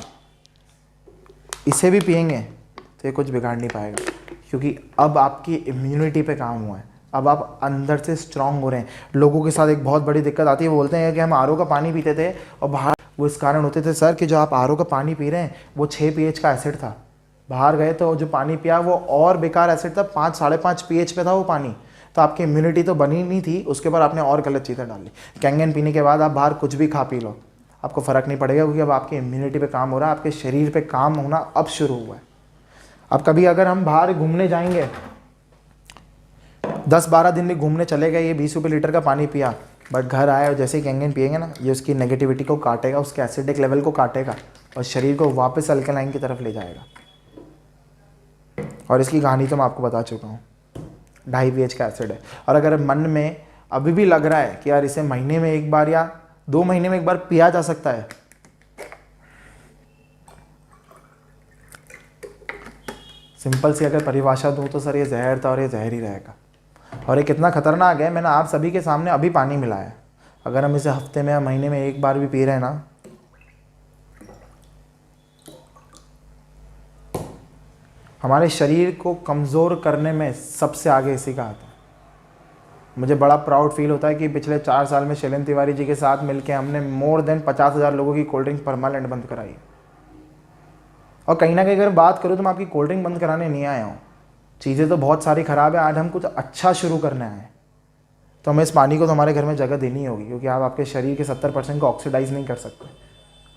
Speaker 1: इसे भी पिएंगे तो ये कुछ बिगाड़ नहीं पाएगा, क्योंकि अब आपकी इम्यूनिटी पे काम हुआ है, अब आप अंदर से स्ट्रांग हो रहे हैं। लोगों के साथ एक बहुत बड़ी दिक्कत आती है, वो बोलते हैं कि हम आर ओ का पानी पीते थे और बाहर, वो इस कारण होते थे सर कि जो आप आर ओ का पानी पी रहे हैं वो 6 pH का एसिड था। बाहर गए तो जो पानी पिया वो और बेकार एसिड था, 5-5.5 pH पे था वो पानी। तो आपकी इम्यूनिटी तो बनी नहीं थी, उसके बाद आपने और गलत चीज़ें डाली। कैंगन पीने के बाद आप बाहर कुछ भी खा पी लो, आपको फ़र्क नहीं पड़ेगा, क्योंकि अब आपकी इम्यूनिटी पे काम हो रहा है, आपके शरीर पे काम होना अब शुरू हुआ है। अब कभी अगर हम बाहर घूमने जाएंगे, 10-12 दिन भी घूमने चले गए, ये 20 रुपये लीटर का पानी पिया, बट घर आए और जैसे ही कैंगन पिएंगे ना, ये उसकी नेगेटिविटी को काटेगा, उसके एसिडिक लेवल को काटेगा और शरीर को वापस अल्कलाइन की तरफ ले जाएगा। और इसकी कहानी तो मैं आपको बता चुका हूँ, 2.5 pH का एसिड है। और अगर मन में अभी भी लग रहा है कि यार इसे महीने में एक बार या 2 महीने में एक बार पिया जा सकता है, सिंपल सी अगर परिभाषा दूँ तो सर ये जहर था और ये जहर ही रहेगा। और ये कितना खतरनाक है, मैंने आप सभी के सामने अभी पानी मिलाया है। अगर हम इसे हफ्ते में या महीने में एक बार भी पी रहे हैं ना, हमारे शरीर को कमज़ोर करने में सबसे आगे इसी का हाथ है। मुझे बड़ा प्राउड फील होता है कि पिछले 4 साल में शैलेंद्र तिवारी जी के साथ मिलकर हमने मोर देन 50,000 लोगों की कोल्ड ड्रिंक परमानेंट बंद कराई। और कहीं ना कहीं अगर बात करूँ तो मैं आपकी कोल्ड ड्रिंक बंद कराने नहीं आया हूँ। चीज़ें तो बहुत सारी ख़राब है, आज हम कुछ अच्छा शुरू करने आए हैं। तो हमें इस पानी को तो हमारे घर में जगह देनी होगी, क्योंकि आप आपके शरीर के 70% को ऑक्सीडाइज नहीं कर सकते।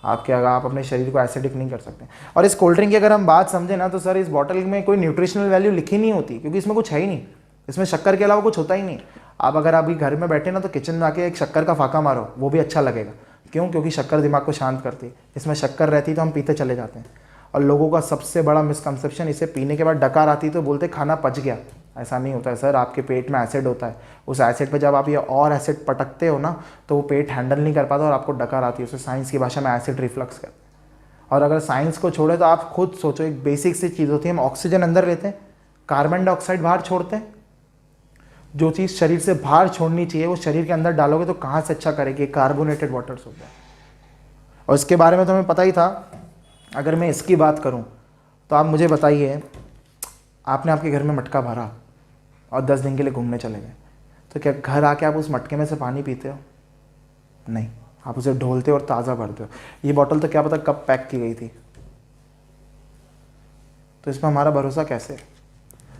Speaker 1: आप अपने शरीर को एसिडिक नहीं कर सकते। और इस कोल्ड ड्रिंक की अगर हम बात समझें ना, तो सर इस बॉटल में कोई न्यूट्रिशनल वैल्यू लिखी नहीं होती, क्योंकि इसमें कुछ है ही नहीं। इसमें शक्कर के अलावा कुछ होता ही नहीं। आप अगर अभी घर में बैठे ना, तो किचन में आके एक शक्कर का फाका मारो, वो भी अच्छा लगेगा। क्यों? क्योंकि शक्कर दिमाग को शांत करती है। इसमें शक्कर रहती तो हम पीते चले जाते हैं। और लोगों का सबसे बड़ा मिसकंसेप्शन, इसे पीने के बाद डकार आती तो बोलते खाना पच गया। ऐसा नहीं होता है सर, आपके पेट में एसिड होता है। उस एसिड पे जब आप ये और एसिड पटकते हो ना, तो वो पेट हैंडल नहीं कर पाता और आपको डकार आती है। उसे साइंस की भाषा में एसिड रिफ्लक्स कहते हैं। और अगर साइंस को छोड़े तो आप खुद सोचो, एक बेसिक सी चीज़ होती है, हम ऑक्सीजन अंदर लेते हैं, कार्बन डाइऑक्साइड बाहर छोड़ते हैं। जो चीज़ शरीर से बाहर छोड़नी चाहिए वो शरीर के अंदर डालोगे तो कहाँ से अच्छा करेगी? कार्बोनेटेड वाटर्स होता है। और इसके बारे में तो हमें पता ही था। अगर मैं इसकी बात करूं तो आप मुझे बताइए, आपने आपके घर में मटका भरा और 10 दिन के लिए घूमने चले गए, तो क्या घर आके आप उस मटके में से पानी पीते हो? नहीं, आप उसे ढोलते हो और ताज़ा भरते हो। ये बॉटल तो क्या पता कब पैक की गई थी। तो इसमें हमारा भरोसा कैसे?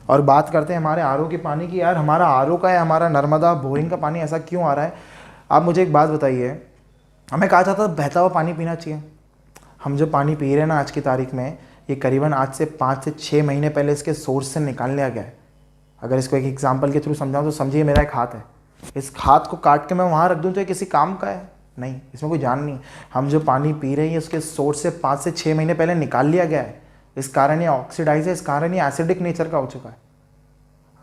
Speaker 1: और बात करते हैं हमारे आरओ के पानी की। यार हमारा आरओ का है, हमारा नर्मदा बोरिंग का पानी ऐसा क्यों आ रहा है? आप मुझे एक बात बताइए, हमें कहा जाता है बहता हुआ पानी पीना चाहिए। हम जो पानी पी रहे हैं ना आज की तारीख में, ये करीबन आज से 5 से 6 महीने पहले इसके सोर्स से निकाल लिया गया है। अगर इसको एक एग्जांपल के थ्रू समझाऊं तो समझिए, मेरा एक हाथ है, इस हाथ को काट के मैं वहाँ रख दूँ तो ये किसी काम का है? नहीं, इसमें कोई जान नहीं। हम जो पानी पी रहे हैं उसके सोर्स से 5 से 6 महीने पहले निकाल लिया गया है। इस कारण ये ऑक्सीडाइज है, इस कारण ये एसिडिक नेचर का हो चुका है।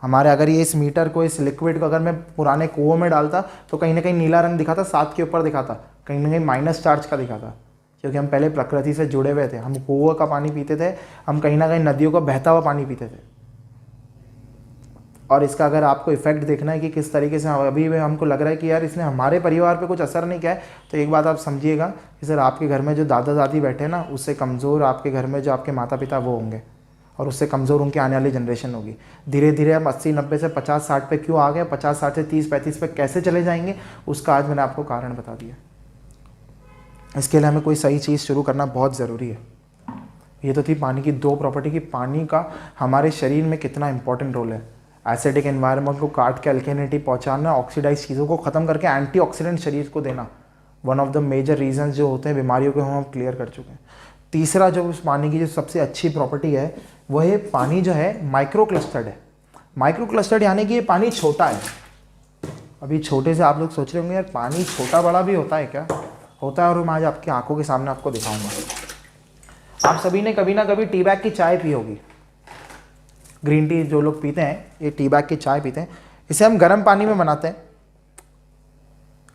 Speaker 1: हमारे अगर ये इस मीटर को, इस लिक्विड को अगर मैं पुराने कुओं में डालता तो कहीं ना कहीं नीला रंग दिखाता, 7 के ऊपर दिखाता, कहीं ना कहीं माइनस चार्ज का दिखाता, क्योंकि हम पहले प्रकृति से जुड़े हुए थे। हम कुओं का पानी पीते थे, हम कहीं ना कहीं नदियों का बहता हुआ पानी पीते थे। और इसका अगर आपको इफेक्ट देखना है कि किस तरीके से अभी भी हमको लग रहा है कि यार इसने हमारे परिवार पे कुछ असर नहीं किया है, तो एक बात आप समझिएगा कि सर आपके घर में जो दादा दादी बैठे हैं ना, उससे कमज़ोर आपके घर में जो आपके माता पिता वो होंगे, और उससे कमज़ोर उनकी आने वाली जनरेशन होगी। धीरे धीरे हम 80-90 से 50-60 पे क्यों आ गए, 50-60 से 30-35 पे कैसे चले जाएंगे, उसका आज मैंने आपको कारण बता दिया। इसके लिए हमें कोई सही चीज़ शुरू करना बहुत ज़रूरी है। ये तो थी पानी की 2 प्रॉपर्टी की पानी का हमारे शरीर में कितना इंपॉर्टेंट रोल है। एसिडिक एनवायरनमेंट को काट के अल्केनिटी पहुंचाना, ऑक्सीडाइज चीज़ों को ख़त्म करके एंटीऑक्सीडेंट शरीर को देना, one of the major reasons जो होते हैं बीमारियों को हम क्लियर कर चुके हैं। तीसरा जो उस पानी की जो सबसे अच्छी प्रॉपर्टी है वो है पानी जो है माइक्रो क्लस्टर्ड है। माइक्रो क्लस्टर्ड यानी कि ये पानी छोटा है। अभी छोटे से आप लोग सोच रहे होंगे यार पानी छोटा बड़ा भी होता है क्या? होता है, और मैं आज आपकी आंखों के सामने आपको दिखाऊंगा। आप सभी ने कभी ना कभी टी बैग की चाय पी होगी। ग्रीन टी जो लोग पीते हैं, ये टी बैग की चाय पीते हैं। इसे हम गर्म पानी में बनाते हैं।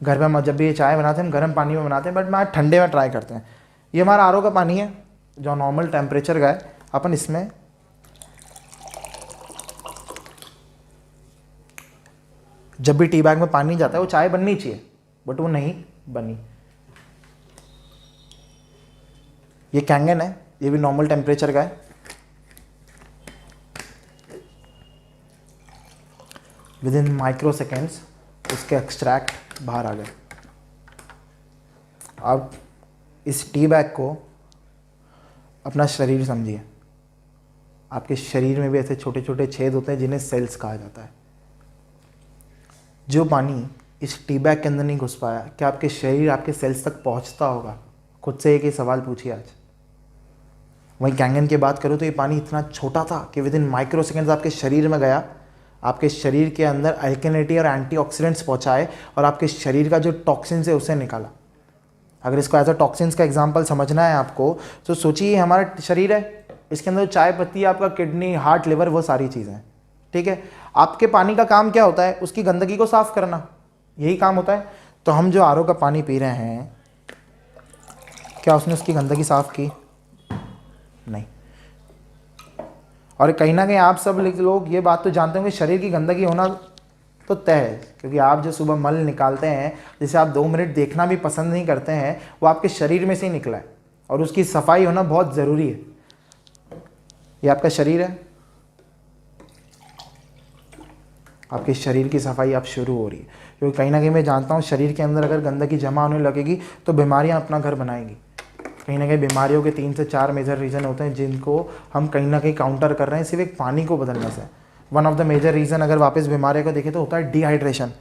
Speaker 1: घर में जब भी ये चाय बनाते हैं हम गर्म पानी में बनाते हैं, बट मैं ठंडे में ट्राई करते हैं। ये हमारा आरओ का पानी है जो नॉर्मल टेम्परेचर का है। अपन इसमें जब भी टी बैग में पानी जाता है वो चाय बननी चाहिए, बट वो नहीं बनी। ये कैंगन है, ये भी नॉर्मल टेम्परेचर का है। विद इन माइक्रो सेकेंड्स उसके एक्सट्रैक्ट बाहर आ गए। अब इस टी बैग को अपना शरीर समझिए। आपके शरीर में भी ऐसे छोटे छोटे छेद होते हैं जिन्हें सेल्स कहा जाता है। जो पानी इस टी बैग के अंदर नहीं घुस पाया, क्या आपके शरीर आपके सेल्स तक पहुंचता होगा? खुद से एक ही सवाल पूछिए आज। वहीं कैंगन की बात करूँ तो ये पानी इतना छोटा था कि विद इन माइक्रो सेकेंड्स आपके शरीर में गया, आपके शरीर के अंदर अल्केनिटी और एंटीऑक्सीडेंट्स पहुंचाए और आपके शरीर का जो टॉक्सिन्स है उसे निकाला। अगर इसको एज अ टॉक्सिन्स का एग्जांपल समझना है आपको, तो सोचिए हमारा शरीर है, इसके अंदर चाय पत्ती, आपका किडनी, हार्ट, लिवर, वो सारी चीज़ें, ठीक है। आपके पानी का काम क्या होता है? उसकी गंदगी को साफ करना, यही काम होता है। तो हम जो आरओ का पानी पी रहे हैं, क्या उसने उसकी गंदगी साफ की? नहीं। और कहीं ना कहीं आप सब लोग ये बात तो जानते होंगे, शरीर की गंदगी होना तो तय है, क्योंकि आप जो सुबह मल निकालते हैं, जिसे आप 2 मिनट देखना भी पसंद नहीं करते हैं, वो आपके शरीर में से ही निकला है और उसकी सफाई होना बहुत ज़रूरी है। ये आपका शरीर है, आपके शरीर की सफाई अब शुरू हो रही है, क्योंकि कहीं ना कहीं मैं जानता हूँ शरीर के अंदर अगर गंदगी जमा होने लगेगी तो बीमारियाँ अपना घर बनाएंगी। कहीं ना कहीं बीमारियों के 3 से 4 मेजर रीज़न होते हैं जिनको हम कहीं ना कहीं काउंटर कर रहे हैं सिर्फ एक पानी को बदलने से। One of the major reason अगर वापस बीमारियों को देखें तो होता है डिहाइड्रेशन।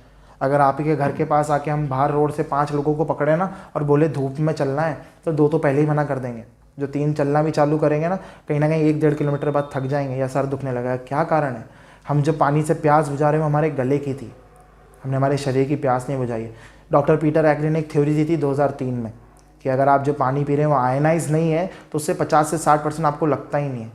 Speaker 1: अगर आप ही के घर के पास आके हम बाहर रोड से 5 लोगों को पकड़े ना और बोले धूप में चलना है तो 2 तो पहले ही मना कर देंगे, जो 3 चलना भी चालू करेंगे ना कहीं ना कहीं 1-1.5 किलोमीटर बाद थक जाएंगे या सर दुखने लगा। क्या कारण है? हम जो पानी से प्यास बुझा रहे हैं वो हमारे गले की थी, हमने हमारे शरीर की प्यास नहीं बुझाई है। डॉक्टर पीटर एक्ले ने एक थ्योरी दी थी 2003 में कि अगर आप जो पानी पी रहे हैं वो आयनाइज नहीं है तो उससे 50 से 60% आपको लगता ही नहीं है।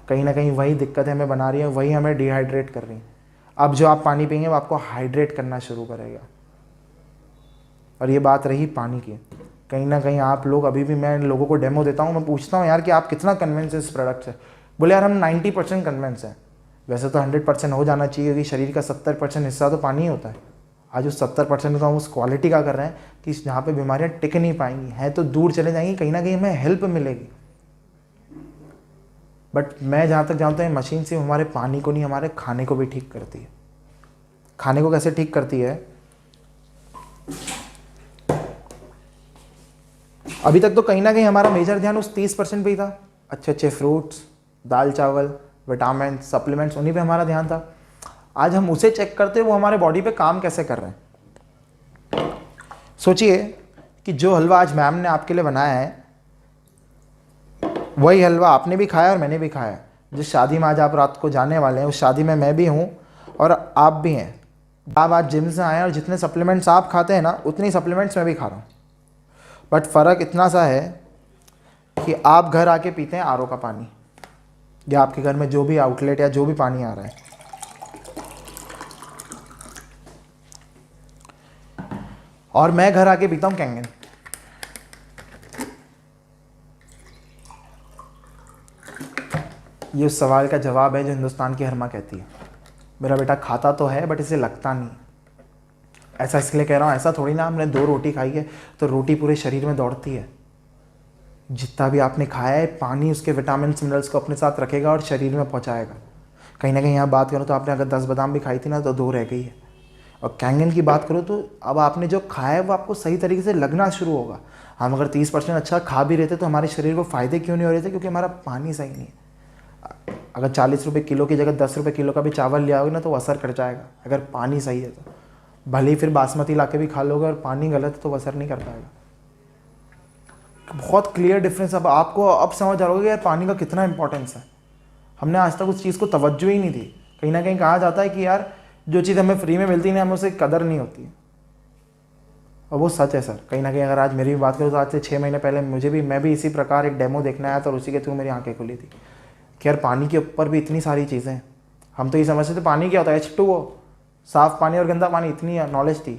Speaker 1: कहीं ना कहीं वही दिक्कतें हमें बना रही है, वही हमें डिहाइड्रेट कर रही है। अब जो आप पानी पिएंगे वो आपको हाइड्रेट करना शुरू करेगा। और ये बात रही पानी की, कहीं ना कहीं आप लोग अभी भी, मैं लोगों को डेमो देता हूँ, मैं पूछता हूँ यार कि आप कितना कन्विंस है इस प्रोडक्ट से? बोले यार हम 90% कन्विंस हैं। वैसे तो 100% हो जाना चाहिए क्योंकि शरीर का 70% हिस्सा तो पानी ही होता है। आज उस 70% का हम उस क्वालिटी का कर रहे हैं कि जहाँ पे बीमारियाँ टिक नहीं पाएंगी, हैं तो दूर चले जाएंगी, कहीं ना कहीं हमें हेल्प मिलेगी। बट मैं जहाँ तक जानता हूँ मशीन सिर्फ हमारे पानी को नहीं, हमारे खाने को भी ठीक करती है। खाने को कैसे ठीक करती है? अभी तक तो कहीं ना कहीं हमारा मेजर ध्यान उस 30% पे ही था। अच्छे अच्छे फ्रूट्स, दाल चावल, विटामिन, सप्लीमेंट्स, उन्हीं पे हमारा ध्यान था। आज हम उसे चेक करते हैं वो हमारे बॉडी पे काम कैसे कर रहे हैं। सोचिए कि जो हलवा आज मैम ने आपके लिए बनाया है वही हलवा आपने भी खाया और मैंने भी खाया है। जिस शादी में आज आप रात को जाने वाले हैं उस शादी में मैं भी हूँ और आप भी हैं। आप आज जिम से आए और जितने सप्लीमेंट्स आप खाते हैं ना उतनी सप्लीमेंट्स मैं भी खा रहा हूँ। बट फ़र्क इतना सा है कि आप घर आके पीते हैं आरओ का पानी, या आपके घर में जो भी आउटलेट या जो भी पानी आ रहा है, और मैं घर आके पीता हूँ कैंगन। ये उस सवाल का जवाब है जो हिंदुस्तान की हर माँ कहती है, मेरा बेटा खाता तो है बट इसे लगता नहीं। ऐसा इसलिए कह रहा हूँ, ऐसा थोड़ी ना हमने 2 रोटी खाई है तो रोटी पूरे शरीर में दौड़ती है। जितना भी आपने खाया है पानी उसके विटामिन मिनरल्स को अपने साथ रखेगा और शरीर में पहुँचाएगा। कहीं ना कहीं यहाँ बात करूँ तो आपने अगर 10 बादाम भी खाई थी ना तो 2 रह गई है। और कैंगन की बात करूँ तो अब आपने जो खाया है वो आपको सही तरीके से लगना शुरू होगा। हम अगर 30% अच्छा खा भी रहे थे तो हमारे शरीर को फ़ायदे क्यों नहीं हो रहे थे? क्योंकि हमारा पानी सही नहीं है। अगर 40 रुपये किलो की जगह 10 रुपये किलो का भी चावल ले आओगे ना तो असर कर जाएगा अगर पानी सही है तो। भले ही फिर बासमती ला के भी खा लोगे और पानी गलत है तो असर नहीं कर पाएगा। बहुत क्लियर डिफरेंस अब आपको अब समझ आ रहा होगा यार पानी का कितना इंपॉर्टेंस है। हमने आज तक उस चीज़ को तवज्जो ही नहीं दी। कहीं ना कहीं कहा जाता है कि यार जो चीज़ हमें फ्री में मिलती नहीं हमें उससे कदर नहीं होती है, और वो सच है सर। कहीं ना कहीं अगर आज मेरी भी बात करूँ तो आज से 6 महीने पहले मैं भी इसी प्रकार एक डेमो देखने आया था और उसी के थ्रू मेरी आंखें खुली थी कि यार पानी के ऊपर भी इतनी सारी चीज़ें हैं। हम तो ये समझते थे पानी क्या होता है, H2O, साफ़ पानी और गंदा पानी, इतनी नॉलेज थी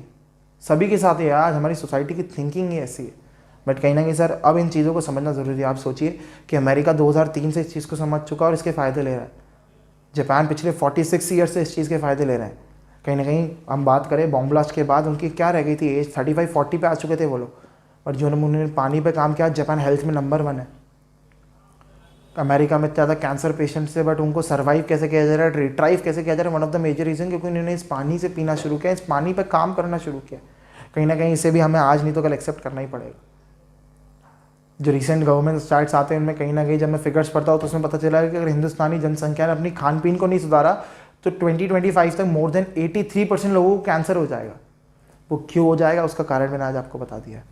Speaker 1: सभी के साथ ही। आज हमारी सोसाइटी की थिंकिंग ही ऐसी है। बट कहीं ना कहीं सर अब इन चीज़ों को समझना ज़रूरी है। आप सोचिए कि अमेरिका 2003 से इस चीज़ को समझ चुका और इसके फ़ायदे ले रहा है। जापान पिछले 46 ईयर से इस चीज़ के फ़ायदे ले रहे हैं। कहीं ना कहीं हम बात करें बॉम्ब ब्लास्ट के बाद उनकी क्या रह गई थी एज, 35-40 पे आ चुके थे वो लोग। बट जो उन्होंने पानी पे काम किया, जापान हेल्थ में नंबर 1 है। अमेरिका में ज़्यादा कैंसर पेशेंट्स है बट उनको सर्वाइव कैसे किया जा रहा है, रिट्राइव कैसे किया जा रहा है, one of the major reason क्योंकि उन्होंने इस पानी से पीना शुरू किया, इस पानी पर काम करना शुरू किया। कहीं ना कहीं इसे भी हमें आज नहीं तो कल एक्सेप्ट करना ही पड़ेगा। जो रिसेंट गवर्नमेंट स्टार्ट्स आते हैं उनमें कहीं ना कहीं जब मैं फिगर्स पढ़ता हूँ तो उसमें पता चला है कि अगर हिंदुस्तानी जनसंख्या ने अपनी खान पीन को नहीं सुधारा तो 2025 तक मोर देन 83% लोगों को कैंसर हो जाएगा। वो क्यों हो जाएगा उसका कारण मैंने आज आपको बता दिया है।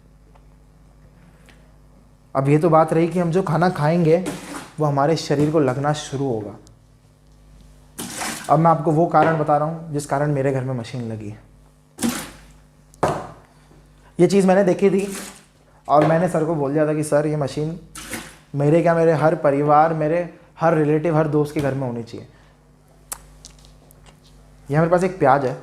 Speaker 1: अब ये तो बात रही कि हम जो खाना खाएंगे वो हमारे शरीर को लगना शुरू होगा। अब मैं आपको वो कारण बता रहा हूँ जिस कारण मेरे घर में मशीन लगी है। ये चीज़ मैंने देखी थी और मैंने सर को बोल दिया था कि सर ये मशीन मेरे हर परिवार, मेरे हर रिलेटिव, हर दोस्त के घर में होनी चाहिए। यह मेरे पास एक प्याज है।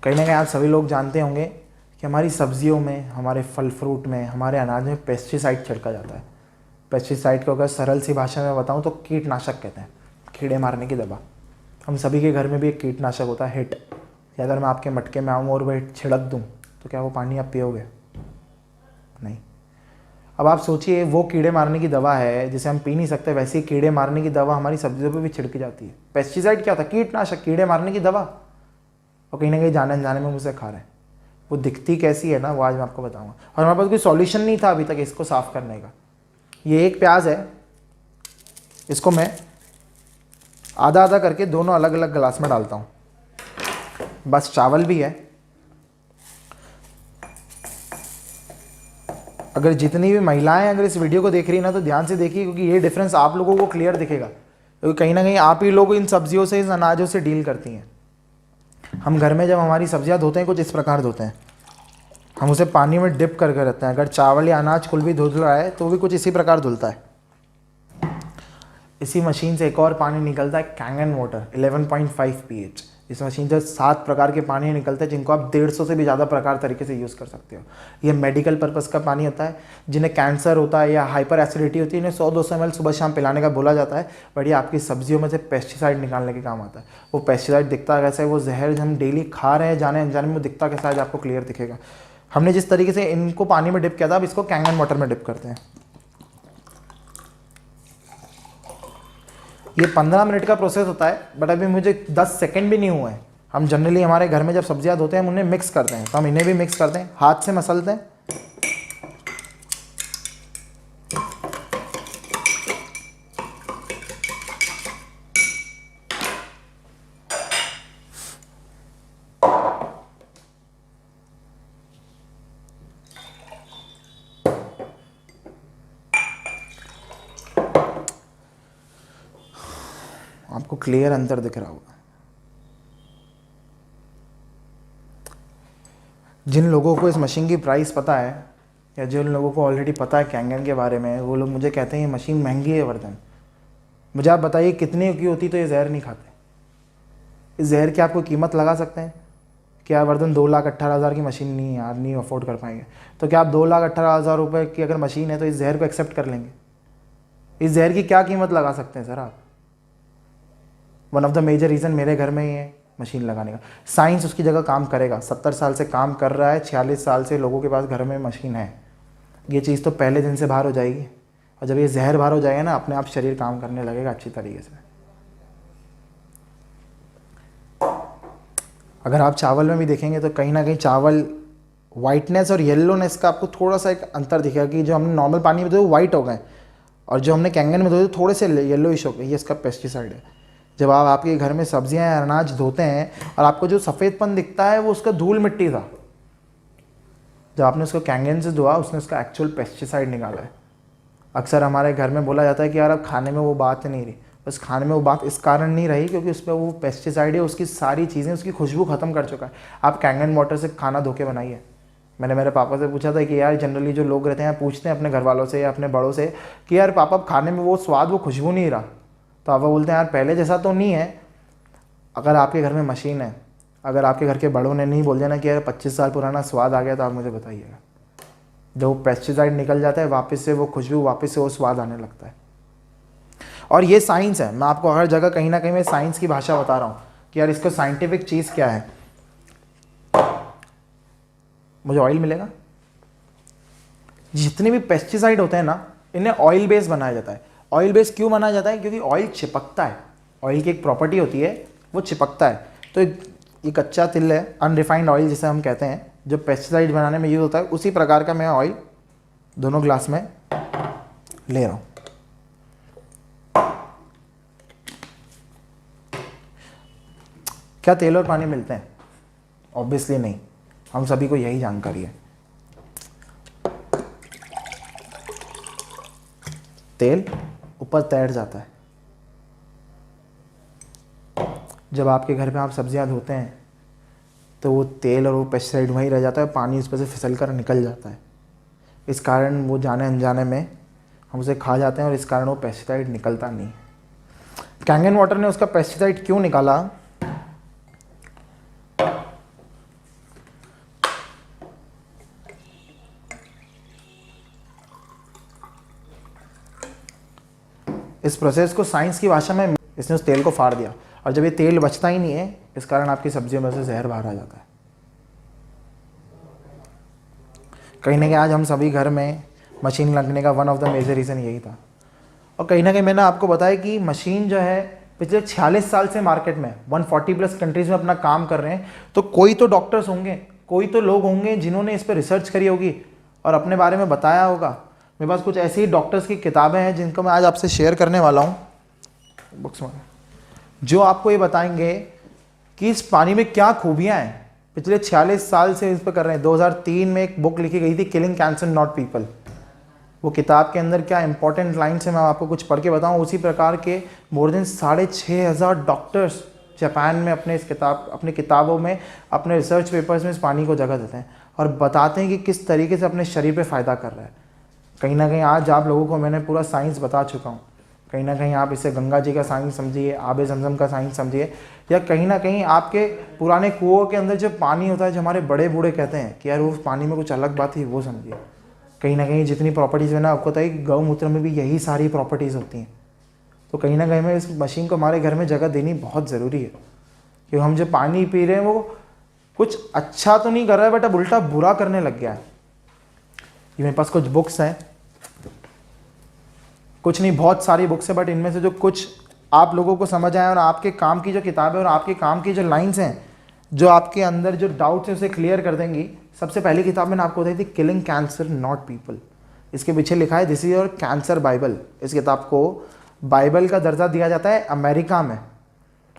Speaker 1: कहीं ना कहीं आप सभी लोग जानते होंगे कि हमारी सब्जियों में, हमारे फल फ्रूट में, हमारे अनाज में पेस्टिसाइड छिड़का जाता है। पेस्टिसाइड को अगर सरल सी भाषा में बताऊं तो कीटनाशक कहते हैं, कीड़े मारने की दवा। हम सभी के घर में भी एक कीटनाशक होता है, हिट। या अगर मैं आपके मटके में आऊँ और वह छिड़क दूँ तो क्या वो पानी आप पियोगे? नहीं। अब आप सोचिए, वो कीड़े मारने की दवा है जिसे हम पी नहीं सकते, वैसे ही कीड़े मारने की दवा हमारी सब्जियों पे भी छिड़की जाती है। पेस्टिसाइड क्या था? कीटनाशक, कीड़े मारने की दवा, और कहीं ना कहीं जाने अनजाने में मुझसे खा रहे हैं। वो दिखती कैसी है ना, वो आज मैं आपको बताऊंगा। और हमारे पास कोई सॉल्यूशन नहीं था अभी तक इसको साफ़ करने का। ये एक प्याज है, इसको मैं आधा आधा करके दोनों अलग अलग गिलास में डालता हूँ। बस चावल भी है। अगर जितनी भी महिलाएं अगर इस वीडियो को देख रही है ना, तो ध्यान से देखिए, क्योंकि ये डिफरेंस आप लोगों को क्लियर दिखेगा, क्योंकि कहीं ना कहीं आप ही लोग इन सब्जियों से, इन अनाजों से डील करती हैं। हम घर में जब हमारी सब्जियां धोते हैं, कुछ इस प्रकार धोते हैं। हम उसे पानी में डिप करके रखते हैं। अगर चावल या अनाज कुल भी धुल रहा है तो भी कुछ इसी प्रकार धुलता है। इसी मशीन से एक और पानी निकलता है, कैंगन वाटर 11.5 pH। इस मशीन से 7 प्रकार के पानी निकलते हैं, जिनको आप 150 से भी ज़्यादा प्रकार तरीके से यूज़ कर सकते हो। ये मेडिकल पर्पज़ का पानी होता है। जिन्हें कैंसर होता है या हाइपर एसिडिटी होती है, इन्हें 100-200 ml सुबह शाम पिलाने का बोला जाता है। बट ये आपकी सब्जियों में से पेस्टिसाइड निकालने के काम आता है। वो पेस्टिसाइड दिखता कैसा है? वो जहर हम डेली खा रहे हैं, जाने अनजाने में वो दिखता कैसा है, आपको क्लियर दिखेगा। हमने जिस तरीके से इनको पानी में डिप किया था, अब इसको कैंगन वाटर में डिप करते हैं। ये 15 मिनट का प्रोसेस होता है, बट अभी मुझे 10 सेकंड भी नहीं हुए हैं। हम जनरली हमारे घर में जब सब्जियां धोते हैं, हम उन्हें मिक्स करते हैं, तो हम इन्हें भी मिक्स करते हैं, हाथ से मसलते हैं। आपको क्लियर अंतर दिख रहा होगा। जिन लोगों को इस मशीन की प्राइस पता है, या जिन लोगों को ऑलरेडी पता है कैंगन के बारे में, वो लोग मुझे कहते हैं ये मशीन महंगी है वर्धन। मुझे आप बताइए कितने की होती तो ये जहर नहीं खाते। इस जहर की आपको कीमत लगा सकते हैं? क्या वर्धन 2,18,000 की मशीन नहीं है, आप नहीं अफोर्ड कर पाएंगे। तो क्या आप 2,18,000 रुपये की अगर मशीन है तो इस जहर को एक्सेप्ट कर लेंगे? इस जहर की क्या कीमत लगा सकते हैं सर आप? One of the major reason मेरे घर में ही है मशीन लगाने का। साइंस उसकी जगह काम करेगा। 70 साल से काम कर रहा है, 46 साल से लोगों के पास घर में मशीन है। ये चीज़ तो पहले दिन से बाहर हो जाएगी, और जब ये जहर बाहर हो जाएगा ना, अपने आप शरीर काम करने लगेगा अच्छी तरीके से। अगर आप चावल में भी देखेंगे तो कहीं ना कहीं चावल वाइटनेस और येलोनेस का आपको थोड़ा सा एक अंतर दिखेगा, कि जो हमने नॉर्मल पानी में धोए वो वाइट हो गए, और जो हमने कैंगन में धोए थोड़े से येलोइश हो गए। ये इसका पेस्टिसाइड है। जब आप आपके घर में सब्जियां या अनाज धोते हैं और आपको जो सफ़ेदपन दिखता है, वो उसका धूल मिट्टी था। जब आपने उसको कैंगन से धोआ, उसने उसका एक्चुअल पेस्टिसाइड निकाला है। अक्सर हमारे घर में बोला जाता है कि यार अब खाने में वो बात नहीं रही। बस खाने में वो बात इस कारण नहीं रही क्योंकि उस पर वो पेस्टिसाइड है, उसकी सारी चीज़ें, उसकी खुशबू ख़त्म कर चुका है। आप कैंगन वाटर से खाना धो के बनाइए। मैंने मेरे पापा से पूछा था कि यार जनरली जो लोग रहते हैं, पूछते हैं अपने घर वालों से या अपने बड़ों से कि यार पापा खाने में वो स्वाद, वो खुशबू नहीं रहा। तो पापा बोलते हैं यार पहले जैसा तो नहीं है। अगर आपके घर में मशीन है, अगर आपके घर के बड़ों ने नहीं बोल दिया ना कि यार 25 साल पुराना स्वाद आ गया, तो आप मुझे बताइएगा। जब वो पेस्टिसाइड निकल जाता है, वापस से वो खुशबू, वापस से वो स्वाद आने लगता है। और ये साइंस है। मैं आपको हर जगह कहीं ना कहीं मैं साइंस की भाषा बता रहा हूँ कि यार इसको साइंटिफिक चीज़ क्या है। मुझे ऑयल मिलेगा। जितने भी पेस्टिसाइड होते हैं ना, इन्हें ऑयल बेस बनाया जाता है। ऑयल बेस क्यों बनाया जाता है? क्योंकि ऑयल चिपकता है। ऑयल की एक प्रॉपर्टी होती है, वो चिपकता है। तो ये कच्चा तिल है, अनरिफाइंड ऑयल जिसे हम कहते हैं, जो पेस्टिसाइड बनाने में यूज़ होता है, उसी प्रकार का मैं ऑयल दोनों ग्लास में ले रहा हूँ। क्या तेल और पानी मिलते हैं? ऑब्वियसली नहीं। हम सभी को यही जानकारी है। तेल ऊपर तैर जाता है। जब आपके घर में आप सब्जियां धोते हैं तो वो तेल और वो पेस्टिसाइड वहीं रह जाता है, पानी उस पर से फिसल कर निकल जाता है। इस कारण वो जाने अनजाने में हम उसे खा जाते हैं, और इस कारण वो पेस्टिसाइड निकलता नहीं। कैंगन वाटर ने उसका पेस्टिसाइड क्यों निकाला? इस प्रोसेस को साइंस की भाषा में इसने उस तेल को फाड़ दिया, और जब ये तेल बचता ही नहीं है, इस कारण आपकी सब्जियों में से जहर बाहर आ जाता है। कहीं ना कहीं आज हम सभी घर में मशीन लगने का one of the major reason यही था। और कहीं ना कहीं मैंने आपको बताया कि मशीन जो है पिछले 46 साल से मार्केट में 140+ कंट्रीज़ में अपना काम कर रहे हैं। तो कोई तो डॉक्टर्स होंगे, कोई तो लोग होंगे जिन्होंने इस पर रिसर्च करी होगी और अपने बारे में बताया होगा। मेरे पास कुछ ऐसी ही डॉक्टर्स की किताबें हैं जिनको मैं आज आपसे शेयर करने वाला हूँ, बुक्स में, जो आपको ये बताएंगे कि इस पानी में क्या खूबियाँ हैं। पिछले 46 साल से इस पर कर रहे हैं। 2003 में एक बुक लिखी गई थी, किलिंग कैंसर नॉट पीपल। वो किताब के अंदर क्या इंपॉर्टेंट लाइन्स है मैं आपको कुछ पढ़ के बताऊँ। उसी प्रकार के मोर देन 6,500 डॉक्टर्स जापान में अपनी किताबों में, अपने रिसर्च पेपर्स में इस पानी को जगह देते हैं और बताते हैं कि किस तरीके से अपने शरीर पे फ़ायदा कर रहा है। कहीं ना कहीं आज आप लोगों को मैंने पूरा साइंस बता चुका हूँ। कहीं ना कहीं आप इसे गंगा जी का साइंस समझिए, आबे जमजम का साइंस समझिए, या कहीं ना कहीं आपके पुराने कुओं के अंदर जो पानी होता है, जो हमारे बड़े बूढ़े कहते हैं कि यार उस पानी में कुछ अलग बात है, वो समझिए। कहीं ना कहीं जितनी प्रॉपर्टीज़ है ना, आपको पता है कि गौमूत्र में भी यही सारी प्रॉपर्टीज़ होती हैं। तो कहीं ना कहीं में इस मशीन को हमारे घर में जगह देनी बहुत ज़रूरी है, क्योंकि हम जो पानी पी रहे हैं वो कुछ अच्छा तो नहीं कर रहा है, बट अब उल्टा बुरा करने लग गया है। ये मेरे पास कुछ बुक्स हैं, कुछ नहीं बहुत सारी बुक्स है, बट इनमें से जो कुछ आप लोगों को समझ आए और आपके काम की जो किताबें और आपके काम की जो लाइन्स हैं, जो आपके अंदर जो डाउट्स हैं उसे क्लियर कर देंगी। सबसे पहली किताब मैंने आपको बताई थी, किलिंग कैंसर नॉट पीपल। इसके पीछे लिखा है, this is your cancer Bible. इस किताब को बाइबल का दर्जा दिया जाता है अमेरिका में।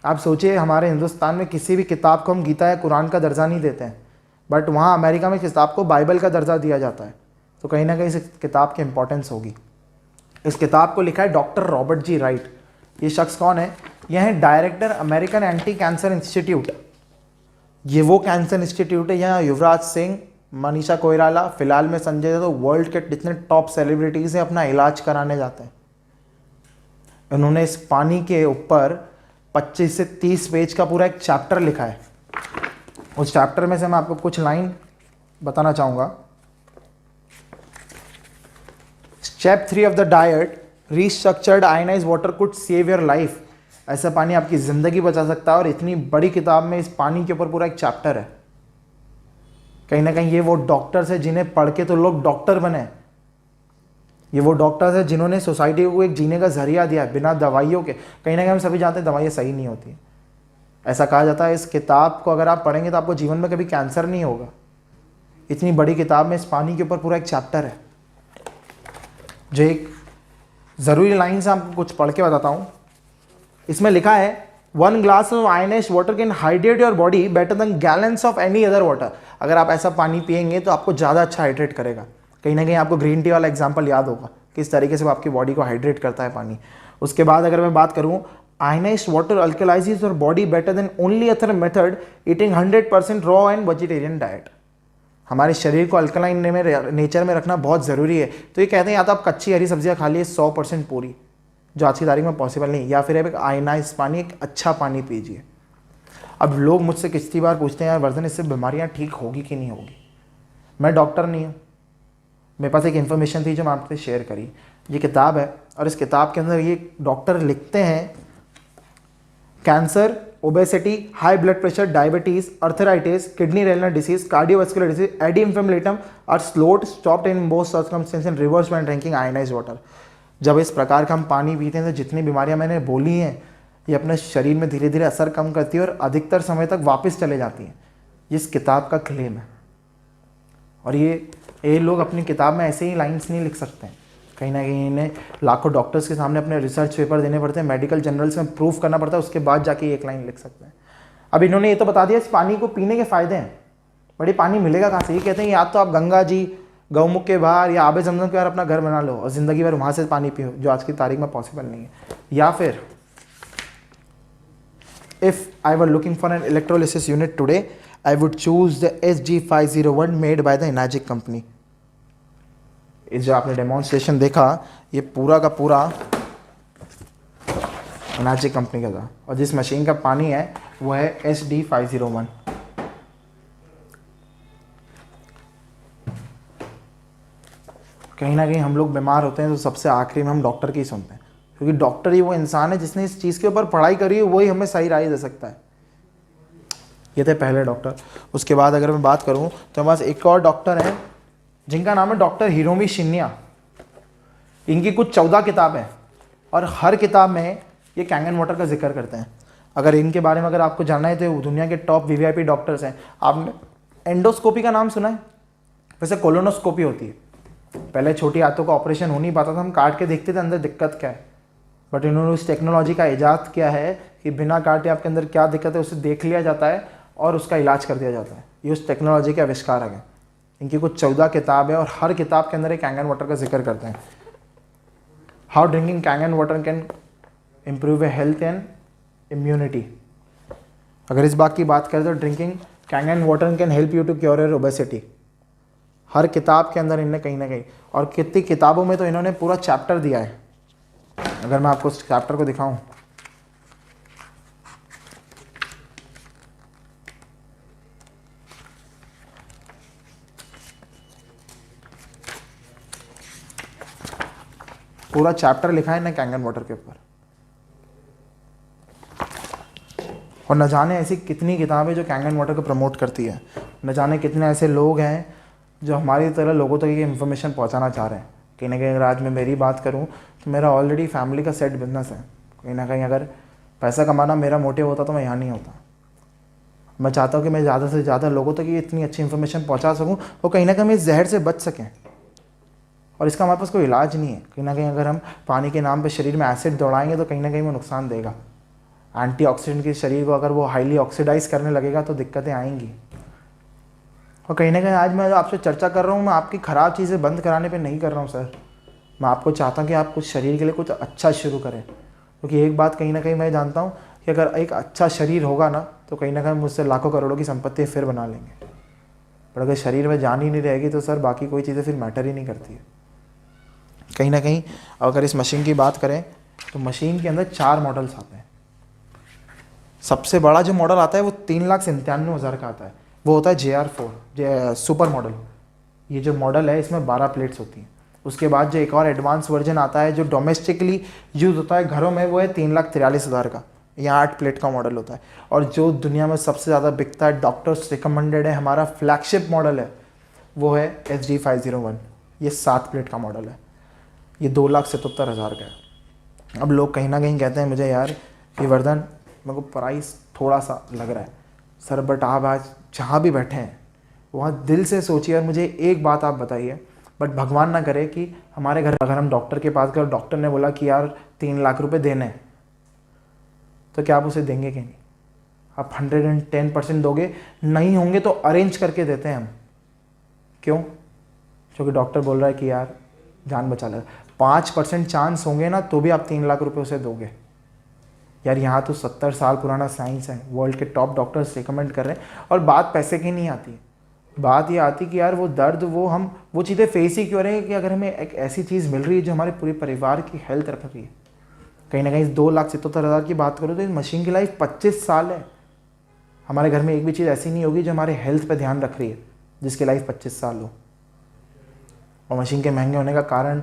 Speaker 1: आप सोचिए, हमारे हिंदुस्तान में किसी भी किताब को हम गीता या कुरान का दर्जा नहीं देते हैं, बट वहाँ अमेरिका में किताब को बाइबल का दर्जा दिया जाता है। तो कहीं ना कहीं इस किताब की इंपॉर्टेंस होगी। इस किताब को लिखा है डॉक्टर रॉबर्ट जी राइट। ये शख्स कौन है? यह है director American anti cancer institute. ये वो कैंसर इंस्टीट्यूट है यहाँ युवराज सिंह, मनीषा कोइराला, फिलहाल में संजय दत्त, तो वर्ल्ड के जितने टॉप सेलिब्रिटीज़ हैं अपना इलाज कराने जाते हैं। उन्होंने इस पानी के ऊपर 25 से 30 पेज का पूरा एक चैप्टर लिखा है। उस चैप्टर में से मैं आपको कुछ लाइन बताना चाहूँगा। Step 3 of the diet, restructured ionize water could save your life. ऐसा पानी आपकी ज़िंदगी बचा सकता है। और इतनी बड़ी किताब में इस पानी के ऊपर पूरा एक चैप्टर है। कहीं ना कहीं ये वो डॉक्टर्स है जिन्हें पढ़ के तो लोग डॉक्टर बने। ये वो डॉक्टर्स है जिन्होंने सोसाइटी को एक जीने का जरिया दिया बिना दवाइयों के। कहीं ना कहीं हम सभी जानते हैं दवाइयाँ सही नहीं होती। ऐसा कहा जाता है इस किताब को अगर आप पढ़ेंगे तो आपको जीवन में कभी कैंसर नहीं होगा। इतनी बड़ी किताब में इस पानी के ऊपर पूरा एक चैप्टर है। जो एक ज़रूरी लाइन से आपको कुछ पढ़ के बताता हूँ। इसमें लिखा है, 1 glass of ionised water can hydrate your body better then gallons of any other water. अगर आप ऐसा पानी पिएंगे तो आपको ज़्यादा अच्छा हाइड्रेट करेगा। कहीं ना कहीं आपको ग्रीन टी वाला एग्जांपल याद होगा, किस तरीके से वो आपकी बॉडी को हाइड्रेट करता है पानी। उसके बाद अगर मैं बात करूँ, ionised water alkalises your body better than only other method, eating 100% raw and vegetarian diet. हमारे शरीर को अल्कलाइन नेचर में रखना बहुत ज़रूरी है। तो ये कहते हैं या तो आप कच्ची हरी सब्जियाँ खा लिए 100% पूरी, जो आज की तारीख में पॉसिबल नहीं, या फिर एक आयनाइज पानी, एक अच्छा पानी पीजिए। अब लोग मुझसे कितनी बार पूछते हैं, यार वर्धन इससे बीमारियां ठीक होगी कि नहीं होगी। मैं डॉक्टर नहीं हूँ, मेरे पास एक इन्फॉर्मेशन थी जो मैं आपसे शेयर करी। ये किताब है और इस किताब के अंदर ये डॉक्टर लिखते हैं, cancer, obesity, high blood pressure, diabetes, arthritis, kidney renal disease, cardiovascular disease, एडी inflammation are slowed stopped in most circumstances and reverse when drinking ionised water. जब इस प्रकार का हम पानी पीते हैं तो जितनी बीमारियां मैंने बोली हैं ये अपने शरीर में धीरे धीरे असर कम करती है और अधिकतर समय तक वापस चले जाती हैं। ये इस किताब का क्लेम है। और ये लोग अपनी किताब में ऐसे ही लाइन्स नहीं लिख सकते हैं। कहीं ना कहीं इन्हें लाखों डॉक्टर्स के सामने अपने रिसर्च पेपर देने पड़ते हैं, मेडिकल जर्नल्स में प्रूफ करना पड़ता है, उसके बाद जाके एक लाइन लिख सकते हैं। अब इन्होंने ये तो बता दिया इस पानी को पीने के फ़ायदे हैं, बट ये पानी मिलेगा कहाँ से? ये कहते हैं या तो आप गंगा जी, गौमुख के बाहर या आबे जमजम के बाहर अपना घर बना लो और ज़िंदगी भर वहाँ से पानी पियो, जो आज की तारीख में पॉसिबल नहीं है। या फिर if I were looking for an electrolysis unit today, I would choose the SG501 made by the Enagic company. इस जो आपने डेमोन्स्ट्रेशन देखा ये पूरा का पूरा एनाजिक कंपनी का था, और जिस मशीन का पानी है वो है SD501। कहीं ना कहीं हम लोग बीमार होते हैं तो सबसे आखिरी में हम डॉक्टर की सुनते हैं, क्योंकि डॉक्टर ही वो इंसान है जिसने इस चीज़ के ऊपर पढ़ाई करी है, वही हमें सही राय दे सकता है। ये थे पहले डॉक्टर। उसके बाद अगर मैं बात करूं तो हमारे पास एक और डॉक्टर हैं जिनका नाम है डॉक्टर हिरोमी शिन्या। इनकी कुछ 14 किताब हैं और हर किताब में ये कैंगन वाटर का जिक्र करते हैं। अगर इनके बारे में अगर आपको जानना है तो दुनिया के टॉप वीवीआईपी डॉक्टर्स हैं। आपने एंडोस्कोपी का नाम सुना है? वैसे कोलोनोस्कोपी होती है। पहले छोटी आंतों का ऑपरेशन हो नहीं पाता था, हम काट के देखते थे अंदर दिक्कत क्या है, बट इन्होंने उस टेक्नोलॉजी का इजाद किया है कि बिना काटे आपके अंदर क्या दिक्कत है उसे देख लिया जाता है और उसका इलाज कर दिया जाता है। ये उस टेक्नोलॉजी के आविष्कारक हैं। इनकी कुछ 14 किताब है और हर किताब के अंदर एक कैंगन वाटर का जिक्र करते हैं। How drinking Kangen water can improve a health and immunity. अगर इस बात की बात करें तो drinking Kangen water can help you to cure your obesity. हर किताब के अंदर इनने कहीं ना कहीं, और कितनी किताबों में तो इन्होंने पूरा चैप्टर दिया है। अगर मैं आपको उस चैप्टर को दिखाऊं, पूरा चैप्टर लिखा है ना कैंगन वाटर के ऊपर। और न जाने ऐसी कितनी किताबें जो कैंगन वाटर को प्रमोट करती है। न जाने कितने ऐसे लोग हैं जो हमारी तरह लोगों तक ये इन्फॉर्मेशन पहुंचाना चाह रहे हैं। कहीं ना कहीं अगर आज मैं मेरी बात करूं तो मेरा ऑलरेडी फैमिली का सेट बिजनेस है। कहीं ना कहीं अगर पैसा कमाना मेरा मोटिव होता तो मैं यहाँ नहीं होता। मैं चाहता हूँ कि मैं ज़्यादा से ज़्यादा लोगों तक ये इतनी अच्छी इन्फॉर्मेशन पहुँचा सकूँ और कहीं ना कहीं हम इस जहर से बच सकें। और इसका हमारे पास कोई इलाज नहीं है। कहीं ना कहीं अगर हम पानी के नाम पे शरीर में एसिड दौड़ाएंगे तो कहीं ना कहीं वो नुकसान देगा। एंटीऑक्सीडेंट के शरीर को अगर वो हाईली ऑक्सीडाइज करने लगेगा तो दिक्कतें आएंगी। और कहीं ना कहीं आज मैं आपसे चर्चा कर रहा हूँ, मैं आपकी ख़राब चीज़ें बंद कराने पे नहीं कर रहा हूँ सर। मैं आपको चाहता हूँ कि आप कुछ शरीर के लिए कुछ अच्छा शुरू करें, क्योंकि एक बात कहीं ना कहीं मैं जानता हूँ कि अगर एक अच्छा शरीर होगा ना तो कहीं ना कहीं मुझसे लाखों करोड़ों की संपत्ति फिर बना लेंगे। पर अगर शरीर में जान ही नहीं रहेगी तो सर बाकी कोई चीज़ें फिर मैटर ही नहीं करती है। कहीं ना कहीं अगर इस मशीन की बात करें तो मशीन के अंदर 4 मॉडल्स आते हैं। सबसे बड़ा जो मॉडल आता है वो 3,97,000 का आता है। वो होता है JR4 सुपर मॉडल। ये जो मॉडल है इसमें 12 प्लेट्स होती हैं। उसके बाद जो एक और एडवांस वर्जन आता है जो डोमेस्टिकली यूज़ होता है घरों में, वो है 3,43,000 का। यहाँ 8 प्लेट का मॉडल होता है। और जो दुनिया में सबसे ज़्यादा बिकता है, डॉक्टर्स रिकमेंडेड है, हमारा फ्लैगशिप मॉडल है, वो है HD501। ये 7 प्लेट का मॉडल है। ये 2,77,000 का है। अब लोग कहीं ना कहीं कहते हैं मुझे यार कि वर्धन मेरे को प्राइस थोड़ा सा लग रहा है सर, बट आप आज जहाँ भी बैठे हैं वहाँ दिल से सोचिए और मुझे एक बात आप बताइए, बट भगवान ना करे कि हमारे घर अगर हम डॉक्टर के पास गए और डॉक्टर ने बोला कि यार 3 लाख रुपए देने हैं, तो क्या आप उसे देंगे कि नहीं? आप 110% दोगे? नहीं होंगे तो अरेंज करके देते हैं हम। क्यों? क्योंकि डॉक्टर बोल रहा है कि यार जान बचा लेगा। 5% चांस होंगे ना तो भी आप 3 लाख रुपए उसे दोगे। यार यहाँ तो 70 साल पुराना साइंस है, वर्ल्ड के टॉप डॉक्टर्स रिकमेंड कर रहे हैं। और बात पैसे की नहीं आती, बात ये आती कि यार वो दर्द वो चीज़ें फेस ही क्यों रहे हैं कि अगर हमें एक ऐसी चीज़ मिल रही है जो हमारे पूरे परिवार की हेल्थ रख रही है। कहीं ना कहीं 2,77,000 की बात करूँ तो इस मशीन की लाइफ 25 साल है। हमारे घर में एक भी चीज़ ऐसी नहीं होगी जो हमारे हेल्थ पे ध्यान रख रही है जिसकी लाइफ 25 साल हो। और मशीन के महंगे होने का कारण,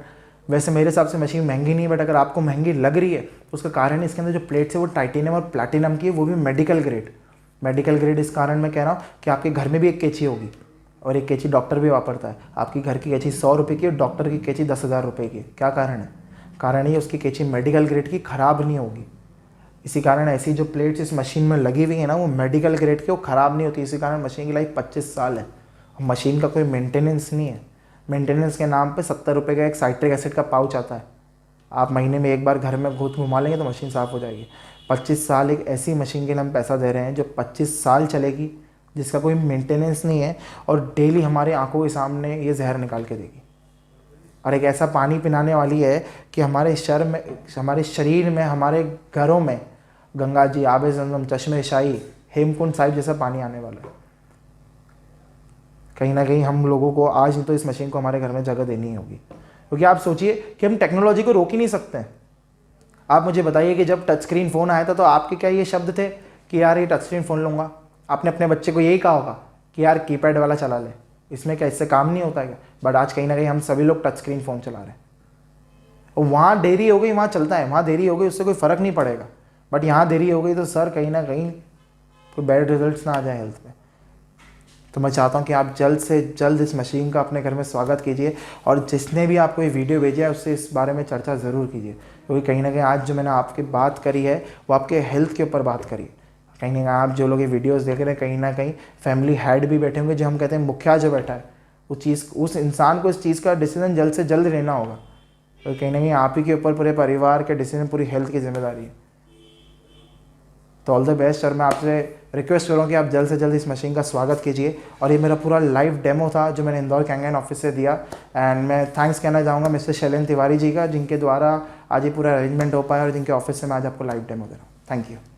Speaker 1: वैसे मेरे हिसाब से मशीन महंगी नहीं है, बट अगर आपको महंगी लग रही है तो उसका कारण है इसके अंदर जो प्लेट्स है वो टाइटेनियम और प्लैटिनम की है, वो भी मेडिकल ग्रेड। इस कारण मैं कह रहा हूँ कि आपके घर में भी एक कैंची होगी और एक कैंची डॉक्टर भी वापरता है। आपकी घर की कैंची 100 रुपये की और डॉक्टर की कैंची 10,000 रुपये की। क्या कारण है? कारण ये उसकी कैंची मेडिकल ग्रेड की, ख़राब नहीं होगी। इसी कारण ऐसी जो प्लेट्स इस मशीन में लगी हुई है ना वो मेडिकल ग्रेड की, वो ख़राब नहीं होती। इसी कारण मशीन की लाइफ 25 साल है। मशीन का कोई मेंटेनेंस नहीं है। मेंटेनेंस के नाम पे 70 रुपये का एक साइट्रिक एसिड का पाउच आता है। आप महीने में एक बार घर में घूट घुमा लेंगे तो मशीन साफ़ हो जाएगी। 25 साल एक ऐसी मशीन के लिए हम पैसा दे रहे हैं जो 25 साल चलेगी, जिसका कोई मेंटेनेंस नहीं है और डेली हमारे आंखों के सामने ये जहर निकाल के देगी। और एक ऐसा पानी पिलाने वाली है कि हमारे शरीर में, हमारे घरों में गंगा जी, आबे ज़मज़म, चश्मे शाही, हेमकुंड साहिब जैसा पानी आने वाला है। कहीं ना कहीं हम लोगों को आज तो इस मशीन को हमारे घर में जगह देनी होगी, क्योंकि आप सोचिए कि हम टेक्नोलॉजी को रोक ही नहीं सकते हैं। आप मुझे बताइए कि जब टच स्क्रीन फ़ोन आया था तो आपके क्या ये शब्द थे कि यार ये टच स्क्रीन फ़ोन लूँगा? आपने अपने बच्चे को यही कहा होगा कि यार कीपैड वाला चला ले, इसमें क्या इससे काम नहीं होता है क्या? बट आज कहीं ना कहीं हम सभी लोग टच स्क्रीन फ़ोन चला रहे हैं। और वहाँ देरी हो गई, वहाँ चलता है, वहाँ देरी हो गई, उससे कोई फ़र्क नहीं पड़ेगा। बट यहाँ देरी हो गई तो सर कहीं ना कहीं कोई बैड रिजल्ट्स ना आ जाए हेल्थ पे। तो मैं चाहता हूँ कि आप जल्द से जल्द इस मशीन का अपने घर में स्वागत कीजिए, और जिसने भी आपको ये वीडियो भेजा है उससे इस बारे में चर्चा ज़रूर कीजिए, क्योंकि कहीं ना कहीं आज जो मैंने आपकी बात करी है वो आपके हेल्थ के ऊपर बात करी। कहीं ना कहीं आप जो लोग ये वीडियोज़ देख रहे हैं, कहीं ना कहीं फैमिली हेड भी बैठे होंगे, जो हम कहते हैं मुखिया जो बैठा है, उस इंसान को इस चीज़ का डिसीजन जल्द से जल्द लेना होगा, तो कहीं ना कहीं आप ही के ऊपर पूरे परिवार के डिसीजन, पूरी हेल्थ की जिम्मेदारी है। तो ऑल द बेस्ट, और मैं आपसे रिक्वेस्ट करूँ कि आप जल्द से जल्द इस मशीन का स्वागत कीजिए। और ये मेरा पूरा लाइव डेमो था जो मैंने इंदौर कैंगन ऑफिस से दिया, एंड मैं थैंक्स कहना चाहूँगा मिस्टर शैलेंद्र तिवारी जी का, जिनके द्वारा आज ये पूरा अरेंजमेंट हो पाया और जिनके ऑफिस से मैं आज आपको लाइव डेमो दे रहा हूँ। Thank you.